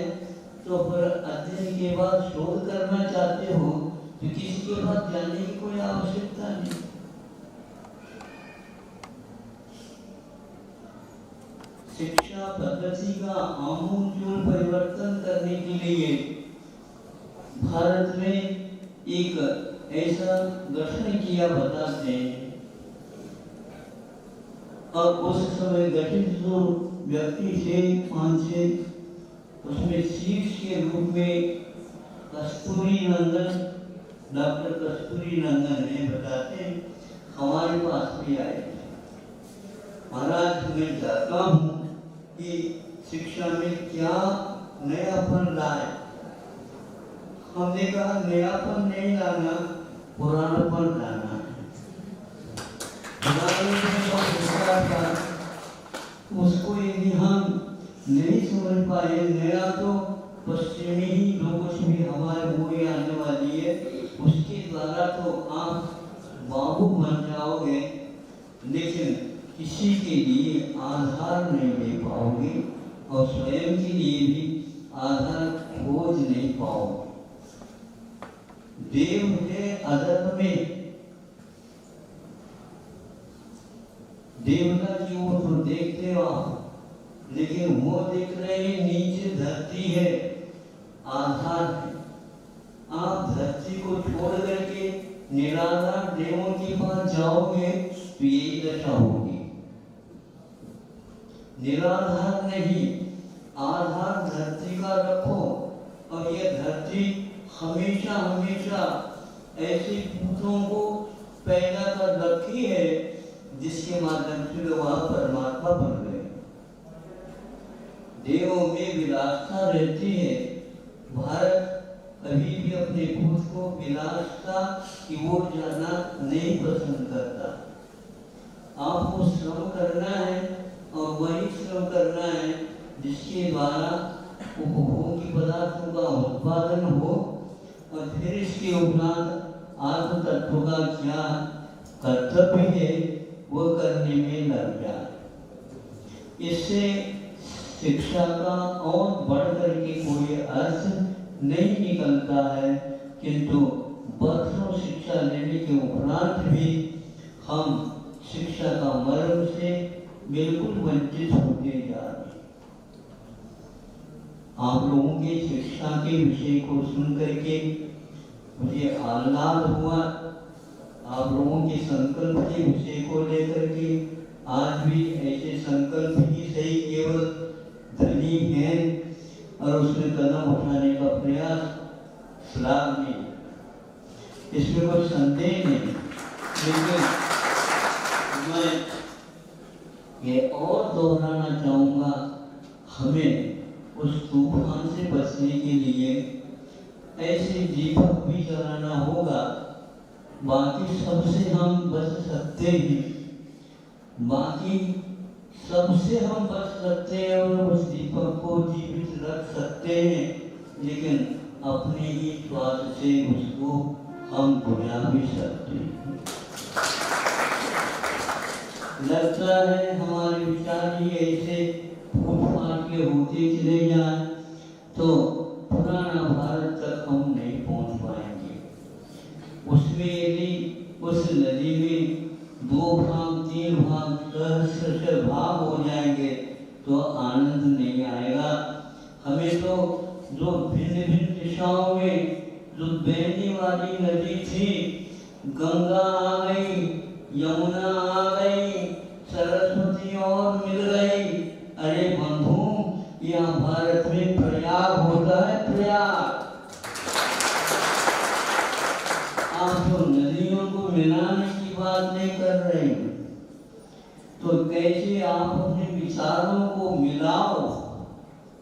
तो फिर अध्ययन के बाद शोध करना चाहते हो तो किसी के पास जाने की कोई आवश्यकता नहीं। शिक्षा पद्धति का आमूल परिवर्तन करने के लिए भारत में एक ऐसा गठन किया बताते हैं, और उस समय गठित जो व्यक्ति थे 5-6, उसमें शीर्ष के रूप में कस्तूरी नंदन, डॉक्टर कस्तूरी नंदन ने बताते हमारे पास भी आए थे। महाराज मैं चाहता हूँ कि शिक्षा में क्या नयापन लाए। हमने कहा नयापन नहीं लाना, पुरानापन लाना है। उसको यदि हम नहीं समझ पाए, नया तो पश्चिमी ही जो कुछ भी हमारे मुझे आने वाली है उसके द्वारा तो आप बाबू बन जाओगे, लेकिन किसी के लिए आधार नहीं ले पाओगे और स्वयं के लिए भी आधार खोज नहीं पाओगे। देव है अदब में, देवता की ओर तो देखते हो आप, लेकिन वो देख रहे हैं नीचे धरती है, आधार है। आप धरती को छोड़ करके निराधार देवों के पास जाओगे तो यही दशा होगी। निराधार नहीं, आधार धरती का रखो, और यह धरती हमेशा हमेशा ऐसे पुत्रों को पैदा कर रखी है जिसके माध्यम से वह परमात्मा बन गए। देवों में विलासता रहती है। भारत कभी भी अपने खुद को विलासता की ओर जाना नहीं पसंद करता। आपको श्रम करना है और वही श्रम करना है जिसके द्वारा उपभोग्य पदार्थों का उत्पादन हो, और फिर इसके उपरांत आत्म तत्व का क्या कर्तव्य है वो करने में लग जाए। इससे शिक्षा का और बढ़ करके कोई अर्थ नहीं निकलता है, किंतु वर्षों शिक्षा लेने के उपरांत भी हम शिक्षा का मर्म से बिल्कुल वंचित होते जा रहे हैं। आप लोगों के शिक्षा के विषय को सुन करके मुझे आह्लाद हुआ। आप लोगों के संकल्प के विषय को लेकर के आज भी ऐसे संकल्प ही सही केवल धनी है और उसमें कदम उठाने का प्रयास श्लाघनीय, इसमें कोई संदेह नहीं। लेकिन मैं ये और दोहराना चाहूँगा, हमें उस तूफान से बचने के लिए ऐसे दीपक भी जलाना होगा। बाकी सबसे हम बच सकते हैं, बाकी सबसे हम बच सकते हैं और उस दीपक को जीवित रख सकते हैं, लेकिन अपने ही स्वार्थ से उसको हम बुझा भी सकते हैं। लगता है हमारे विचार ही ऐसे फूट-फाट के होते चले जाएं तो पुराना भारत तक हम नहीं पहुंच पाएंगे। उसमें यदि उस नदी में 2 भाग 3 भाग सहस्र भाग हो जाएंगे तो आनंद नहीं आएगा। हमें तो जो भिन्न भिन्न दिशाओं में जो बहने वाली नदी थी, गंगा आ गई, यमुना आ गई, सरस्वती और मिल गई। अरे बंधु, यहाँ भारत में प्रयाग होता है, प्रयाग। आप तो नदियों को मिलाने की बात नहीं कर रहे, तो कैसे आप अपने विचारों को मिलाओ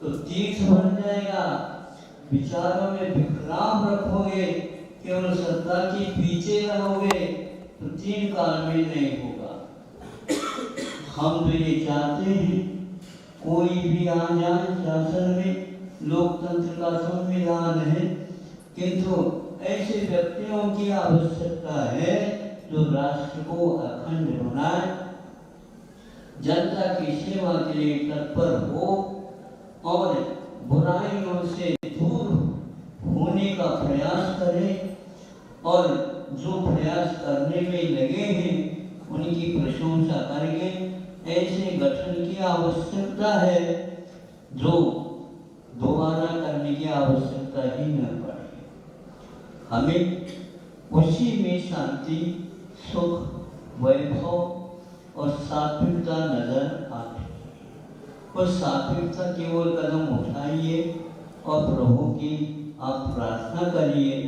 तो तीर्थ बन जाएगा। विचारों में विक्राम रखोगे, केवल सत्ता के पीछे रहोगे तो 3 काल में नहीं होगा। हम तो ये चाहते हैं कोई भी आ जाए शासन में, लोकतंत्र का संविधान है, किंतु ऐसे व्यक्तियों की आवश्यकता है जो राष्ट्र को अखंड बनाए, जनता की सेवा के लिए तत्पर हो और बुराइयों से दूर होने का प्रयास करें, और जो प्रयास करने में लगे हैं उनकी प्रशंसा करके ऐसे गठन की आवश्यकता है जो दोबारा करने की आवश्यकता ही न पड़े। हमें उसी में शांति, सुख, वैभव और सात्विकता नजर आती है। और सात्विकता की ओर कदम उठाइए और प्रभु की आप प्रार्थना करिए।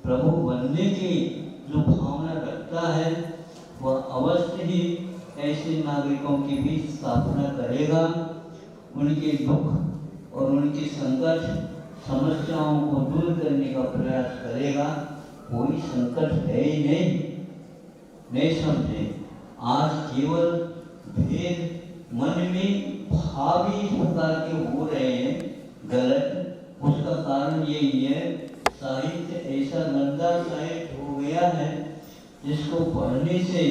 प्रभु बनने की जो भावना रखता है वह अवश्य ही ऐसे नागरिकों की भी स्थापना करेगा, उनके दुख और उनके संकट समस्याओं को दूर करने का प्रयास करेगा। कोई संकट है ही नहीं समझे। आज केवल भेद मन में भाव इस प्रकार के हो रहे हैं गलत, उसका कारण यही है साहित्य ऐसा गंदा साहित्य हो गया है जिसको पढ़ने से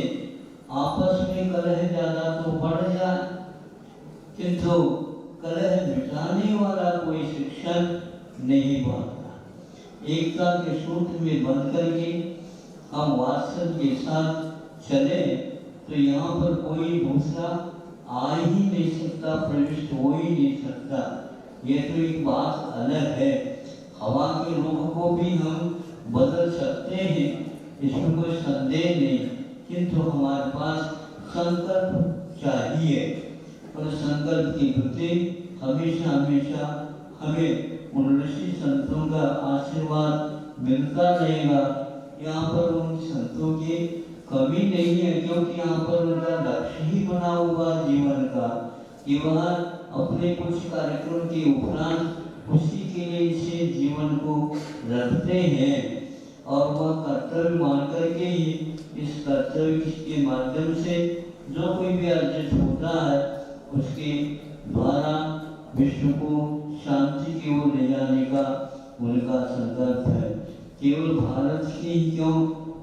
आपस में कलह ज्यादा तो बढ़ जाए, किंतु कलह मिटाने वाला कोई शिक्षण नहीं बनता। एकता के सूत्र में बंध करके हम वात्सल्य के साथ चले तो यहाँ पर कोई दूसरा आ ही नहीं सकता, प्रविष्ट हो ही नहीं सकता। ये तो एक बात अलग है। हवा के रुख को भी हम बदल सकते हैं, इसमें कोई संदेह नहीं, किंतु हमारे पास संकल्प चाहिए और संकल्प की प्रति हमेशा हमेशा हमें उन ऋषि संतों का आशीर्वाद मिलता रहेगा। यहाँ पर उन संतों की कमी नहीं है, क्योंकि यहाँ पर उनका लक्ष्य ही बना हुआ जीवन का कि वह अपने कुछ कार्यक्रम के उपरांत उसी के लिए इसे जीवन को रखते हैं और वह कर्तव्य मान करके ही इस कर्तव्य के माध्यम से जो कोई भी अर्जित होता है उसके द्वारा विश्व को शांति की ओर ले जाने का उनका संकल्प है। केवल भारत की ही क्यों,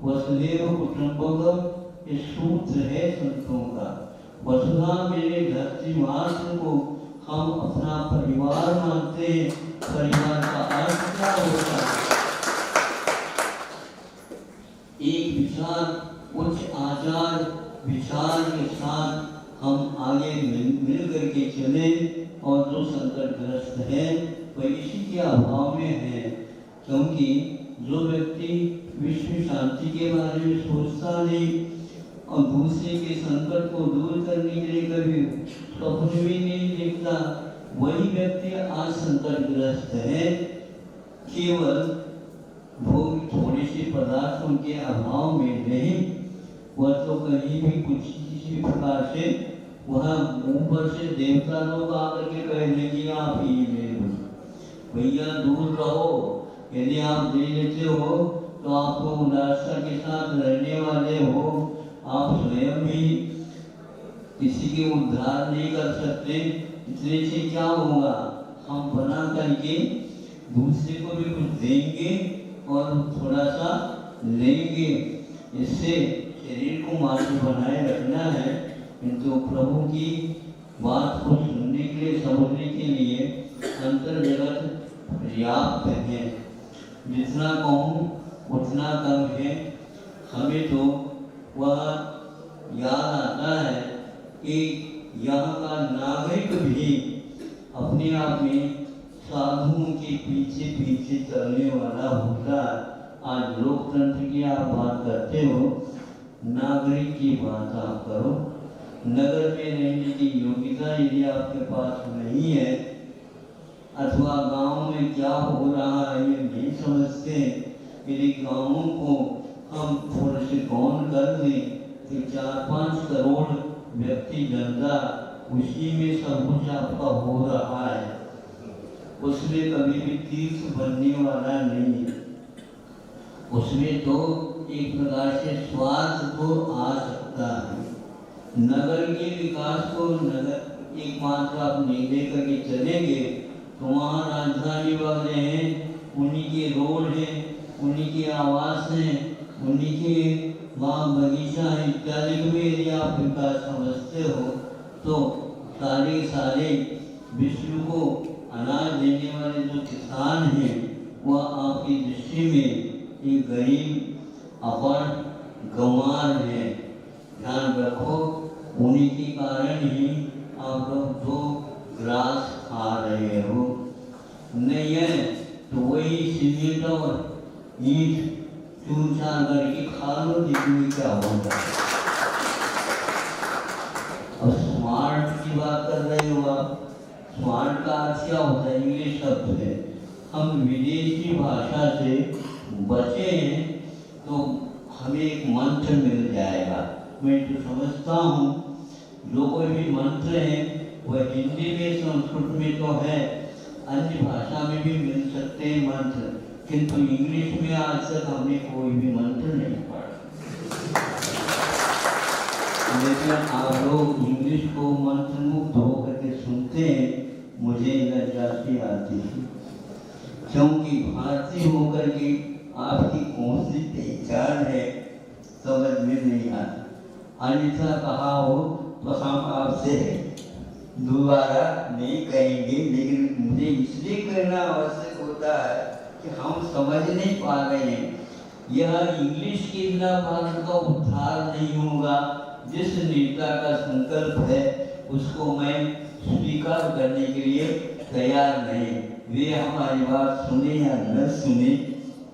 वसुधैव कुटुंबकम इस सूत्र है संतों का। वसुधा मेरे धरती मात्र को हम अपना परिवार मानते हैं। परिवार का अर्थ क्या होता है? एक विचार, उच्च आचार विचार के साथ हम आगे मिल करके चले, और जो संकटग्रस्त है वह इसी के अभाव में है, क्योंकि जो व्यक्ति विश्व शांति के बारे में सोचता नहीं और दूसरे के संकट को दूर करने के लिए कभी स्वप्न भी नहीं देखता, वही व्यक्ति आज संकटग्रस्त है। केवल भोग थोड़े से पदार्थों के अभाव में नहीं, वह तो कहीं भी कुछ किसी प्रकार से वह ऊपर से देवता लोग आकर के कहने की आप ही ले लो, भैया दूर रहो, यदि आप दे लेते हो तो आपको उदारता के साथ रहने वाले हो, आप स्वयं भी किसी के उद्धार नहीं कर सकते, इसलिए से क्या होगा, हम बना करके दूसरे को भी कुछ देंगे और थोड़ा सा लेंगे। इससे शरीर को मात्र बनाए रखना है, किंतु प्रभु की बात को सुनने के लिए, समझने के लिए अंतर जगत पर्याप्त है। जितना कहूँ उतना कम है। हमें तो वह याद आता है कि यहाँ का नागरिक भी अपने आप में साधुओं के पीछे पीछे चलने वाला होता। आज लोकतंत्र की आप बात करते हो, नागरिक की बात आप करो। नगर में रहने की योग्यता यदि आपके पास नहीं है, अथवा गांव में क्या हो रहा है ये नहीं समझते, यदि गांवों को हम थोड़े से गौन कर दें कि 4-5 करोड़ व्यक्ति जनता उसी में सब कुछ आपका हो रहा है, उसमें कभी भी तीर्थ बनने वाला नहीं है। उसमें तो एक प्रकार से स्वार्थ तो आ सकता है, नगर के विकास को नगर एकमात्र आप नहीं लेकर के चलेंगे तो वहाँ राजधानी वाले हैं, उन्हीं के रोड हैं, उन्हीं के आवास हैं, उन्हीं के वहाँ बगीचा है इत्यादि को भी यदि आप विकास समझते हो तो सारे विश्व को अनाज देने वाले जो किसान हैं वह आपकी दृष्टि में एक गरीब अपढ़ गंवार है। ध्यान रखो, उन्हीं के कारण ही आप लोग तो ग्रास खा रहे हो, नहीं है तो वही सीमेंट और ईंट चूचा करके खा लो, जिसमें क्या होगा। अब स्मार्ट की बात कर रहे हो आप, स्मार्ट का अर्थ क्या होता है? इंग्लिश शब्द है। हम विदेशी भाषा से बचे हैं तो हमें एक मंत्र मिल जाएगा। मैं तो समझता हूँ जो कोई भी मंत्र है वह हिंदी में, संस्कृत में तो है, अन्य भाषा में भी मिल सकते हैं मंत्र, किंतु इंग्लिश में आज तक हमने कोई भी मंत्र नहीं पढ़ा। लेकिन आप लोग इंग्लिश को मंत्र मुक्त होकर के सुनते हैं, मुझे लज्जा सी आती है, क्योंकि भारतीय होकर के आपकी कौन सी पहचान है समझ में नहीं आता। अन्यथा कहा हो तो हम आपसे दोबारा नहीं कहेंगे, लेकिन मुझे इसलिए कहना आवश्यक होता है कि हम समझ नहीं पा रहे हैं। यह इंग्लिश के बिना भारत का उद्धार नहीं होगा। जिस नेता का संकल्प है उसको मैं स्वीकार करने के लिए तैयार नहीं। वे हमारी बात सुने या न सुने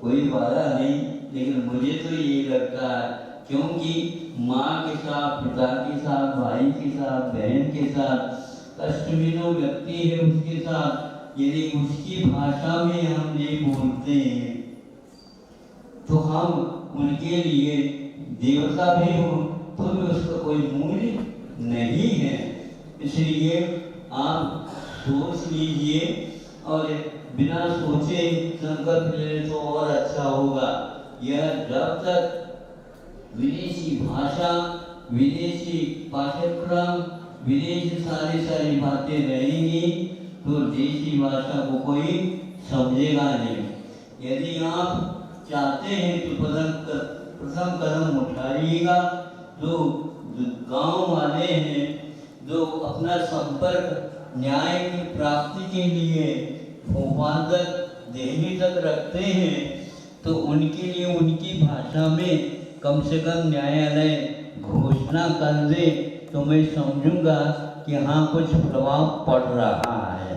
कोई बाधा नहीं, लेकिन मुझे तो ये लगता है क्योंकि माँ के साथ, पिता के साथ, भाई के साथ, बहन के साथ कष्ट में जो व्यक्ति है उसके साथ यदि उसकी भाषा में हम ये बोलते हैं तो हम उनके लिए देवता भी हो तो भी उसका कोई मूल्य नहीं है। इसलिए आप सोच लीजिए और बिना सोचे संकल्प ले तो और अच्छा होगा। यह जब तक विदेशी भाषा, विदेशी पाठ्यक्रम, विदेशी सारी बातें रहेंगी तो देशी भाषा को कोई समझेगा नहीं। यदि आप चाहते हैं तो प्रथम कदम उठाइएगा। जो गांव वाले हैं जो अपना संपर्क न्याय की प्राप्ति के लिए भोपाल तक, दिल्ली तक रखते हैं तो उनके लिए उनकी भाषा में कम से कम न्यायालय घोषणा कर दे तो मैं समझूंगा कि हाँ कुछ प्रभाव पड़ रहा है।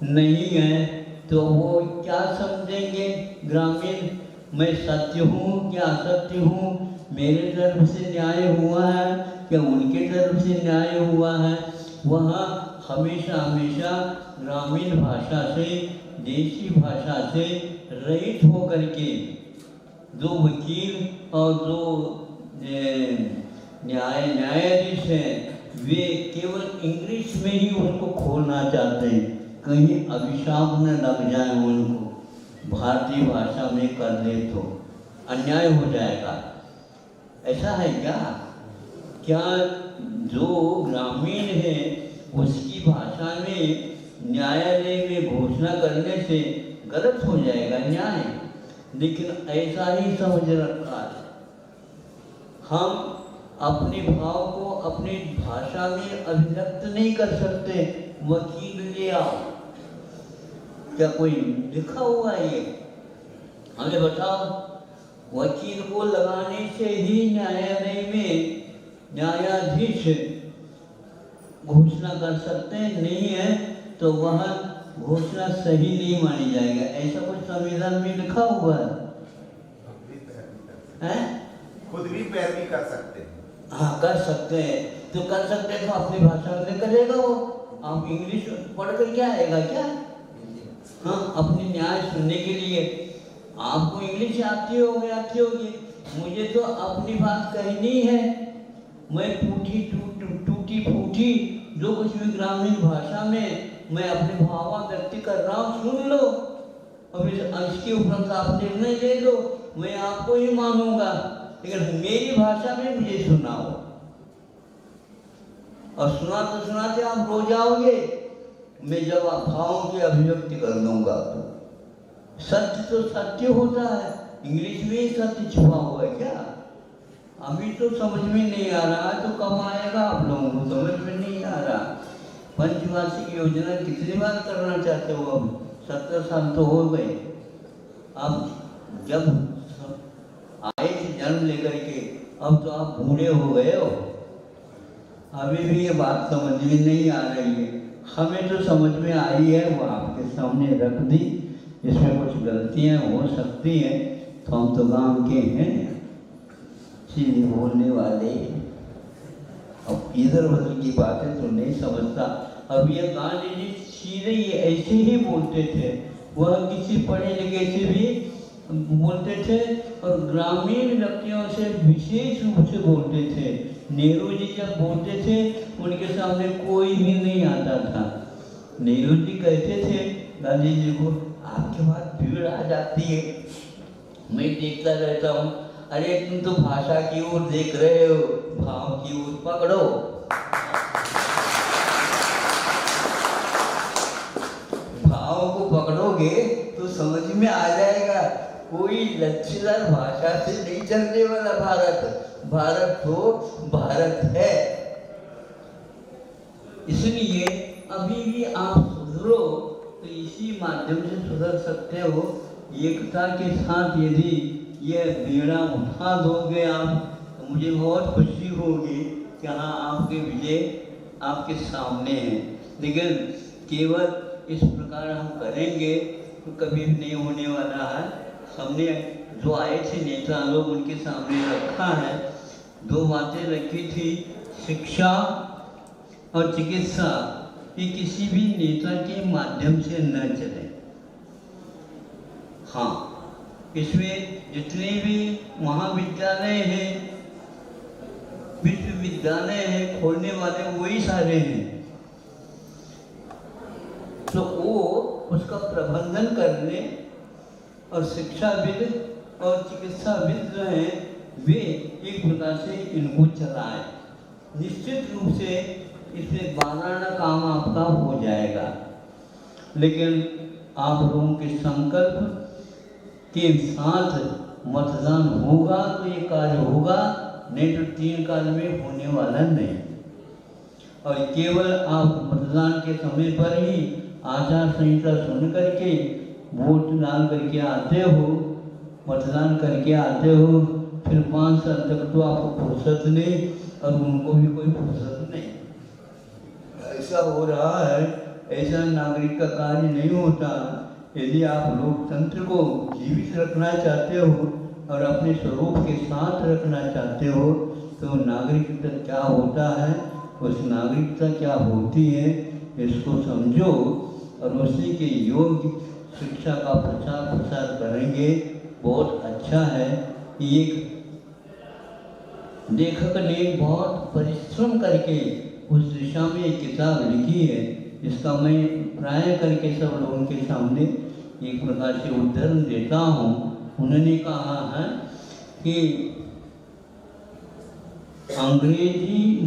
नहीं है तो वो क्या समझेंगे ग्रामीण, मैं सत्य हूँ क्या असत्य हूँ, मेरे तरफ से न्याय हुआ है क्या उनके तरफ से न्याय हुआ है। वहाँ हमेशा ग्रामीण भाषा से, देशी भाषा से रहित होकर के जो वकील और जो न्यायाधीश हैं वे केवल इंग्लिश में ही उनको खोलना चाहते हैं, कहीं अभिशाप न लग जाए उनको भारतीय भाषा में कर दे तो अन्याय हो जाएगा। ऐसा है क्या जो ग्रामीण है उसकी भाषा में न्यायालय में घोषणा करने से गलत हो जाएगा न्याय, लेकिन ऐसा ही समझ रखा है। हम अपने भाव को अपनी भाषा में अभिव्यक्त नहीं कर सकते। वकील ले आओ, क्या कोई लिखा हुआ है ये? हमें बताओ। वकील को लगाने से ही न्यायालय में न्यायाधीश घोषणा कर सकते हैं, नहीं है तो वह घोषणा सही नहीं मानी जाएगा। ऐसा कुछ संविधान में लिखा हुआ है? खुद भी पैरवी कर सकते हैं। हाँ कर सकते हैं, तो कर सकते हैं तो अपनी भाषा में करेगा वो। आप इंग्लिश पढ़ कर क्या आएगा क्या? हाँ, अपनी न्याय सुनने के लिए आपको इंग्लिश आती होगी। मुझे तो अपनी बात कहनी है, मैं टूटी फूटी जो कुछ भी ग्रामीण भाषा में मैं अपने भाव व्यक्त कर रहा हूँ सुन लो, और इसके ऊपर आप निर्णय ले लो, मैं आपको ही मानूंगा, लेकिन मेरी भाषा में मुझे सुनाओ। और सुनाते सुनाते आप रो जाओगे। मैं जब भावों की अभिव्यक्ति कर दूंगा तो सत्य तो सत्य होता है, इंग्लिश में ही सत्य छुपा हुआ है क्या? अभी तो समझ में नहीं आ रहा, तो कब आएगा आप लोगों को समझ में नहीं आ रहा। पंचवार्षिक योजना कितनी बार करना चाहते हो? अब 70 साल तो हो गए। अब जब आए थे जन्म लेकर के, अब तो आप बूढ़े हो गए हो, अभी भी ये बात समझ में नहीं आ रही है। हमें तो समझ में आई है, वो आपके सामने रख दी। इसमें कुछ गलतियां हो सकती हैं, तो हम तो गांव के हैं, सीधे बोलने वाले। अब इधर उधर की बातें तो नहीं समझता। अब ये गांधी जी सीधे ही ऐसे ही बोलते थे, वह किसी पढ़े लिखे से भी बोलते थे और ग्रामीण व्यक्तियों से विशेष रूप से बोलते थे। नेहरू जी जब बोलते थे उनके सामने कोई भी नहीं आता था। नेहरू जी कहते थे गांधी जी को, आपके बात भीड़ आ जाती है, मैं देखता रहता हूँ। अरे तुम तो भाषा की ओर देख रहे हो, भाव की ओर पकड़ो। भाव को पकड़ोगे तो समझ में आ जाएगा। कोई लच्छेदार भाषा से नहीं चलने वाला भारत। भारत तो भारत है। इसलिए अभी भी आप सुधरो तो इसी माध्यम से सुधर सकते हो। एकता के साथ यदि यह बीड़ा उठा दोगे आप, तो मुझे बहुत खुशी होगी कि हाँ, आपके विजय आपके सामने है। लेकिन केवल इस प्रकार हम करेंगे तो कभी भी नहीं होने वाला है। हमने जो आए थे नेता लोग, उनके सामने रखा है, 2 बातें रखी थी, शिक्षा और चिकित्सा। ये किसी भी नेता के माध्यम से न चले। हाँ, इसमें जितने भी महाविद्यालय हैं, विश्वविद्यालय हैं, खोलने वाले वही सारे हैं, तो वो उसका प्रबंधन करने और शिक्षाविद और चिकित्साविद जो हैं वे एक प्रकार से इनको चलाएं। निश्चित रूप से इसमें 12 काम आपका हो जाएगा। लेकिन आप लोगों के संकल्प के साथ मतदान होगा तो ये कार्य होगा, नहीं तो 3 काल में होने वाला नहीं। और केवल आप मतदान के समय पर ही आचार संहिता सुन करके वोट डाल करके आते हो, मतदान करके आते हो, फिर 5 साल तक तो आपको फुर्सत नहीं और उनको भी कोई फुर्सत नहीं। ऐसा हो रहा है, ऐसा नागरिक का कार्य नहीं होता। यदि आप लोकतंत्र को जीवित रखना चाहते हो और अपने स्वरूप के साथ रखना चाहते हो, तो नागरिकता क्या होता है, उस नागरिकता क्या होती है, इसको समझो और उसी के योग्य शिक्षा का प्रचार प्रसार करेंगे। बहुत अच्छा है। एक लेखक ने बहुत परिश्रम करके उस दिशा में एक किताब लिखी है, इसका मैं प्राय करके सब लोगों के सामने एक प्रकार से उदाहरण देता हूँ। उन्होंने कहा है कि अंग्रेजी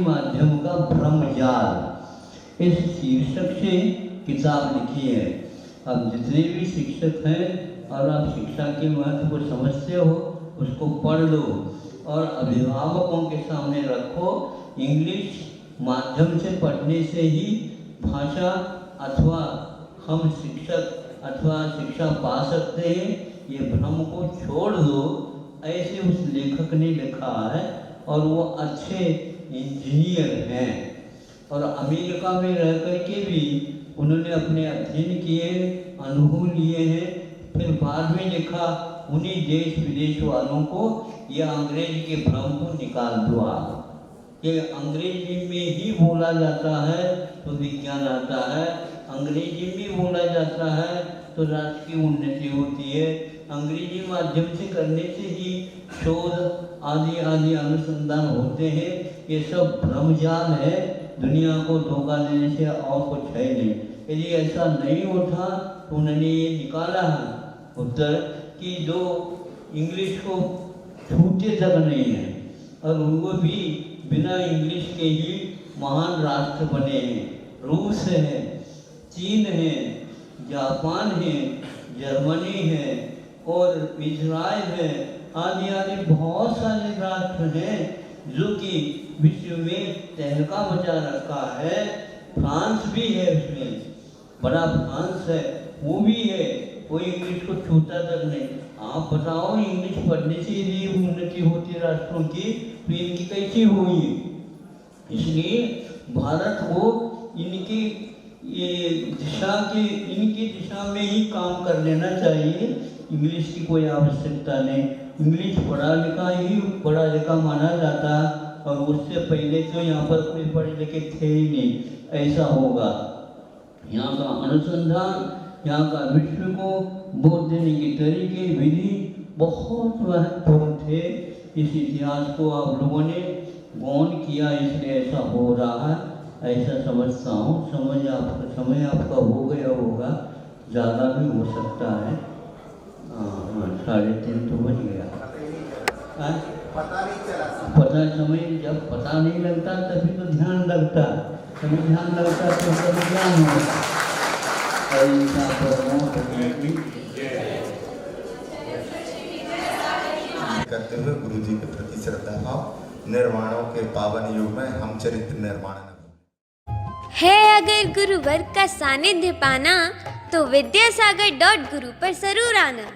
माध्यम का भ्रमजाल, इस शीर्षक से किताब लिखी है। अब जितने भी शिक्षक हैं और आप शिक्षा के महत्व को समझते हो, उसको पढ़ लो और अभिभावकों के सामने रखो। इंग्लिश माध्यम से पढ़ने से ही भाषा अथवा हम शिक्षक अथवा शिक्षा पा सकते हैं, ये भ्रम को छोड़ दो। ऐसे उस लेखक ने लिखा है और वो अच्छे इंजीनियर हैं और अमेरिका में रह कर के भी उन्होंने अपने अध्ययन किए, अनुभव लिए हैं। फिर बाद में लिखा उन्हीं देश विदेश वालों को, यह अंग्रेजी के भ्रम को निकाल दो आप। ये अंग्रेजी में ही बोला जाता है तो विज्ञान आता है, अंग्रेजी में बोला जाता है तो राष्ट्र की उन्नति होती है। अंग्रेजी माध्यम से करने से ही शोध आदि आदि अनुसंधान होते हैं। ये सब भ्रमजाल है, दुनिया को धोखा देने से और कुछ है नहीं। यदि ऐसा नहीं होता तो उन्होंने ये निकाला है उत्तर कि जो इंग्लिश को छूते तक नहीं हैं, और वो भी बिना इंग्लिश के ही महान राष्ट्र बने हैं। रूस है, चीन है, जापान है, जर्मनी है और इजराइल है, आदि आदि बहुत सारे राष्ट्र हैं जो कि विश्व में तहलका मचा रखा है। फ्रांस भी है, उसमें बड़ा फ्रांस है, वो भी है, कोई इंग्लिश को छूता तक नहीं। आप बताओ, इंग्लिश पढ़ने से यदि उन्नति होती है राष्ट्रों की, तो इनकी कैसी हुई? इसलिए भारत को इनकी इनकी दिशा में ही काम कर लेना चाहिए। इंग्लिश की कोई आवश्यकता नहीं। इंग्लिश पढ़ा लिखा माना जाता, और उससे पहले तो यहाँ पर कोई पढ़े लिखे थे ही नहीं। ऐसा होगा, यहाँ का अनुसंधान, यहाँ का विश्व को बोध देने के तरीके विधि बहुत महत्वपूर्ण थे। इस इतिहास को आप लोगों ने गौन किया, इसलिए ऐसा हो रहा है, ऐसा समझता हूँ। समय आपका हो गया होगा, ज़्यादा भी हो सकता है। 3:30 तो बज गया। पता नहीं चला। समय जब पता नहीं लगता तभी तो ध्यान लगता, तभी ध्यान लगता तो तभी ज्ञान होता। करते हुए गुरु जी के प्रति श्रद्धा भाव, निर्माणों के पावन युग में हम चरित्र निर्माण है। अगर गुरुवर का सानिध्य पाना तो विद्यासागर.गुरु पर जरूर आना।